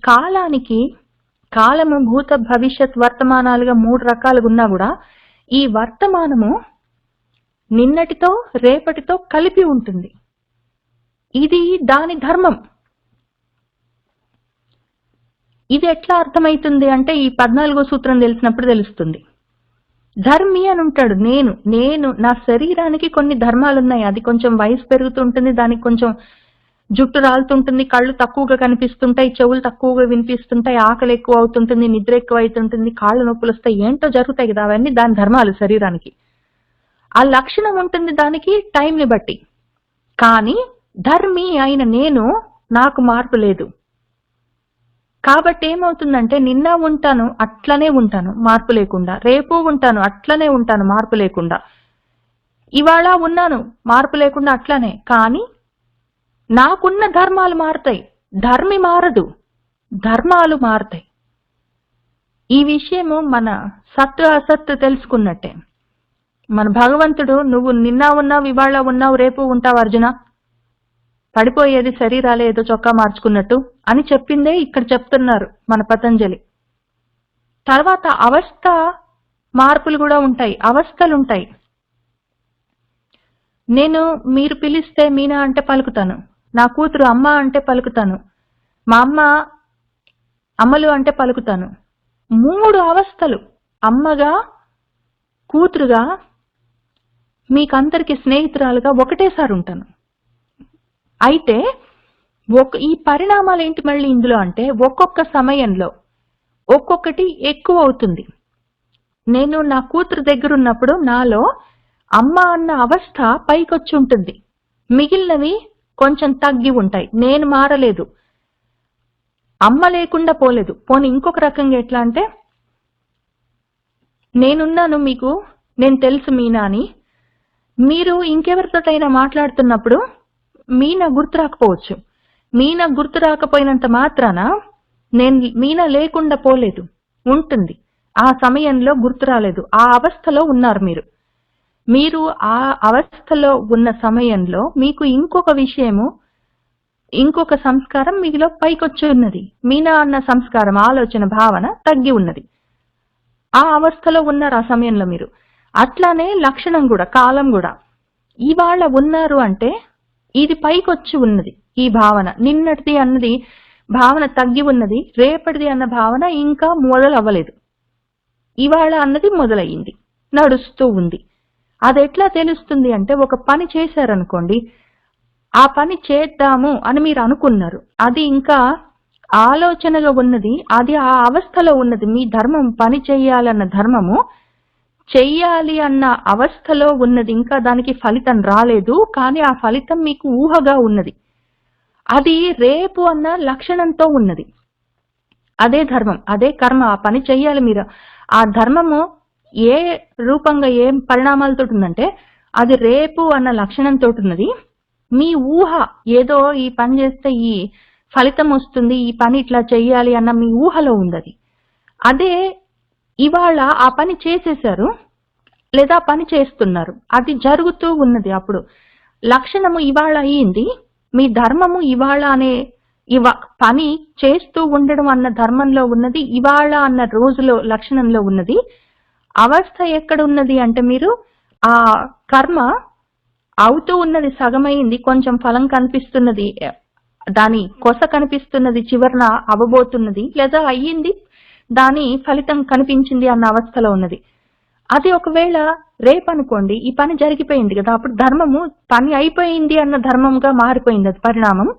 S1: కాలము భూత భవిష్యత్ వర్తమానాలుగా 3 రకాలుగా ఉన్నా కూడా ఈ వర్తమానము నిన్నటితో రేపటితో కలిపి ఉంటుంది. ఇది దాని ధర్మం. ఇది ఎట్లా అర్థమవుతుంది అంటే, ఈ 14వ సూత్రం తెలిసినప్పుడు తెలుస్తుంది. ధర్మి అని ఉంటాడు. నేను నా శరీరానికి కొన్ని ధర్మాలున్నాయి. అది కొంచెం వయసు పెరుగుతుంటుంది, దానికి కొంచెం జుట్టు రాలుతుంటుంది, కళ్ళు తక్కువగా కనిపిస్తుంటాయి, చెవులు తక్కువగా వినిపిస్తుంటాయి, ఆకలి ఎక్కువ అవుతుంటుంది, నిద్ర ఎక్కువ అవుతుంటుంది, కాళ్ళు నొప్పులు వస్తాయి, ఏంటో జరుగుతాయి కదా. అవన్నీ దాని ధర్మాలు శరీరానికి. ఆ లక్షణం ఉంటుంది దానికి టైంని బట్టి. కానీ ధర్మి అయిన నాకు మార్పు లేదు. కాబట్టి ఏమవుతుందంటే, నిన్న ఉంటాను అట్లనే ఉంటాను మార్పు లేకుండా, రేపు ఉంటాను అట్లనే ఉంటాను మార్పు లేకుండా, ఇవాళ ఉన్నాను మార్పు లేకుండా అట్లనే. కానీ నాకున్న ధర్మాలు మారుతాయి, ధర్మి మారదు, ధర్మాలు మారుతాయి. ఈ విషయము మన సత్తు అసత్తు తెలుసుకున్నట్టే. మన భగవంతుడు నువ్వు నిన్న ఉన్నావు, ఇవాళ ఉన్నావు, రేపు ఉంటావు అర్జున, పడిపోయేది శరీరాలే ఏదో చొక్కా మార్చుకున్నట్టు అని చెప్పిందే ఇక్కడ చెప్తున్నారు మన పతంజలి. తర్వాత అవస్థ మార్పులు కూడా ఉంటాయి, అవస్థలుంటాయి. మీరు పిలిస్తే మీనా అంటే పలుకుతాను, నా కూతురు అమ్మ అంటే పలుకుతాను, మా అమ్మలు అంటే పలుకుతాను. 3 అవస్థలు, అమ్మగా, కూతురుగా, మీకందరికి స్నేహితురాలుగా ఒకటేసారి ఉంటాను. అయితే ఈ పరిణామాలు ఏంటి మళ్ళీ ఇందులో అంటే, ఒక్కొక్క సమయంలో ఒక్కొక్కటి ఎక్కువ అవుతుంది. నేను నా కూతురు దగ్గర ఉన్నప్పుడు నాలో అమ్మ అన్న అవస్థ పైకొచ్చి ఉంటుంది, మిగిలినవి కొంచెం తగ్గి ఉంటాయి. నేను మారలేదు, అమ్మ లేకుండా పోలేదు. పోనీ ఇంకొక రకంగా ఎట్లా అంటే, నేనున్నాను మీకు, నేను తెలుసు మీనా అని, మీరు ఇంకెవరితోటైనా మాట్లాడుతున్నప్పుడు మీనా గుర్తు రాకపోవచ్చు. మీనా గుర్తు రాకపోయినంత మాత్రాన నేను మీనా లేకుండా పోలేదు, ఉంటుంది. ఆ సమయంలో గుర్తు రాలేదు, ఆ అవస్థలో ఉన్నారు మీరు ఆ అవస్థలో ఉన్న సమయంలో మీకు ఇంకొక విషయము, ఇంకొక సంస్కారం మీలో పైకొచ్చి ఉన్నది. మీనా అన్న సంస్కారం, ఆలోచన, భావన తగ్గి ఉన్నది. ఆ అవస్థలో ఉన్నారు ఆ సమయంలో మీరు. అట్లానే లక్షణం కూడా, కాలం కూడా. ఇవాళ ఉన్నారు అంటే ఇది పైకొచ్చి ఉన్నది, ఈ భావన. నిన్నటిది అన్నది భావన తగ్గి ఉన్నది, రేపటిది అన్న భావన ఇంకా మొదలవ్వలేదు. ఇవాళ అన్నది మొదలయ్యింది, నడుస్తూ ఉంది. అది ఎట్లా తెలుస్తుంది అంటే, ఒక పని చేశారనుకోండి, ఆ పని చేద్దాము అని మీరు అనుకున్నారు, అది ఇంకా ఆలోచనలో ఉన్నది, అది ఆ అవస్థలో ఉన్నది. మీ ధర్మం పని చెయ్యాలన్న ధర్మము చెయ్యాలి అన్న అవస్థలో ఉన్నది, ఇంకా దానికి ఫలితం రాలేదు. కానీ ఆ ఫలితం మీకు ఊహగా ఉన్నది, అది రేపు అన్న లక్షణంతో ఉన్నది. అదే ధర్మం, అదే కర్మ, ఆ పని చెయ్యాలి మీరు. ఆ ధర్మము ఏ రూపంగా, ఏం పరిణామాలతో ఉందంటే, అది రేపు అన్న లక్షణంతో ఉన్నది. మీ ఊహ ఏదో ఈ పని చేస్తే ఈ ఫలితం వస్తుంది, ఈ పని ఇట్లా చెయ్యాలి అన్న మీ ఊహలో ఉంది. అదే ఇవాళ ఆ పని చేసేశారు, లేదా పని చేస్తున్నారు, అది జరుగుతూ ఉన్నది. అప్పుడు లక్షణము ఇవాళ అయ్యింది, మీ ధర్మము ఇవాళ అనే పని చేస్తూ ఉండడం అన్న ధర్మంలో ఉన్నది, ఇవాళ అన్న రోజులో లక్షణంలో ఉన్నది. అవస్థ ఎక్కడ ఉన్నది అంటే మీరు ఆ కర్మ అవుతూ ఉన్నది, సగమైంది, కొంచెం ఫలం కనిపిస్తున్నది, దాని కొస కనిపిస్తున్నది, చివరన అవ్వబోతున్నది, లేదా అయ్యింది, దాని ఫలితం కనిపించింది అన్న అవస్థలో ఉన్నది. అది ఒకవేళ రేపనుకోండి ఈ పని జరిగిపోయింది కదా, అప్పుడు ధర్మము పని అయిపోయింది అన్న ధర్మంగా మారిపోయింది, అది పరిణామం.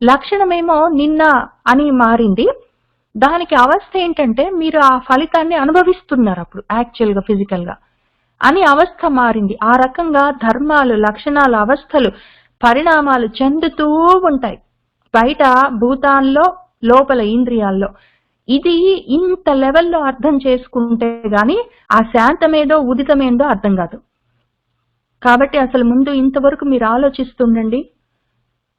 S1: లక్షణమేమో నిన్న అని మారింది. దానికి అవస్థ ఏంటంటే మీరు ఆ ఫలితాన్ని అనుభవిస్తున్నారు అప్పుడు యాక్చువల్ గా, ఫిజికల్ గా అని అవస్థ మారింది. ఆ రకంగా ధర్మాలు, లక్షణాలు, అవస్థలు, పరిణామాలు చెందుతూ ఉంటాయి బయట భూతాల్లో, లోపల ఇంద్రియాల్లో. ఇది ఇంత లెవెల్లో అర్థం చేసుకుంటే గాని ఆ శాంతమేదో ఉదితమేందో అర్థం కాదు. కాబట్టి అసలు ముందు ఇంతవరకు మీరు ఆలోచిస్తుండండి.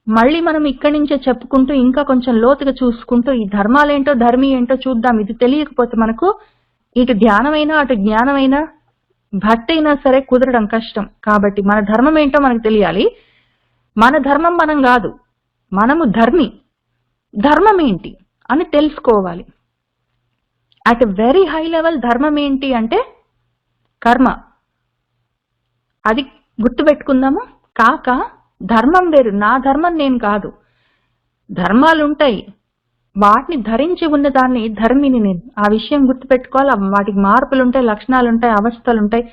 S1: మళ్ళీ మనం ఇక్కడి నుంచే చెప్పుకుంటూ ఇంకా కొంచెం లోతుగా చూసుకుంటూ ఈ ధర్మాలేంటో ధర్మీ ఏంటో చూద్దాం. ఇది తెలియకపోతే మనకు ఇటు ధ్యానమైనా అటు జ్ఞానమైనా భక్తి అయినా సరే కుదరడం కష్టం. కాబట్టి మన ధర్మం ఏంటో మనకు తెలియాలి. మన ధర్మం మనం కాదు, మనము ధర్మి. ధర్మం ఏంటి అని తెలుసుకోవాలి. అట్ వెరీ హై లెవెల్ ధర్మం ఏంటి అంటే కర్మ. అది గుర్తుపెట్టుకుందాము. కాక ధర్మం వేరు, నా ధర్మం నేను కాదు. ధర్మాలుంటాయి, వాటిని ధరించి ఉన్న దాన్ని ధర్మిని నేను. ఆ విషయం గుర్తుపెట్టుకోవాలి. వాటికి మార్పులుంటాయి, లక్షణాలుంటాయి, అవస్థలుంటాయి.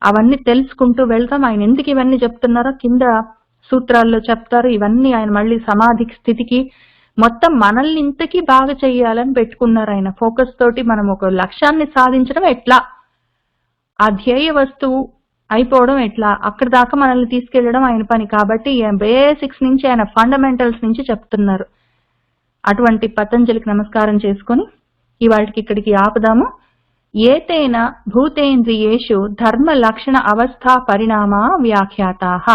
S1: అవన్నీ తెలుసుకుంటూ వెళ్తాం. ఆయన ఎందుకు ఇవన్నీ చెప్తున్నారో కింద సూత్రాల్లో చెప్తారు. ఇవన్నీ ఆయన మళ్ళీ సమాధి స్థితికి, మొత్తం మనల్ని ఇంతకీ బాగా చెయ్యాలని పెట్టుకున్నారు ఆయన. ఫోకస్ తోటి మనం ఒక లక్ష్యాన్ని సాధించడం ఎట్లా, ఆ ధ్యేయ వస్తువు అయిపోవడం ఎట్లా, అక్కడి దాకా మనల్ని తీసుకెళ్లడం ఆయన పని. కాబట్టి బేసిక్స్ నుంచి, ఆయన ఫండమెంటల్స్ నుంచి చెప్తున్నారు. అటువంటి పతంజలికి నమస్కారం చేసుకొని ఇవాళకి ఇక్కడికి ఆపుదాము. ఏతేన భూతేంద్రియేషు ధర్మ లక్షణ అవస్థా పరిణామా వ్యాఖ్యాతాః.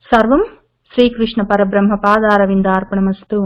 S1: సర్వం శ్రీకృష్ణ పరబ్రహ్మ పాదారవిందార్పణమస్తు.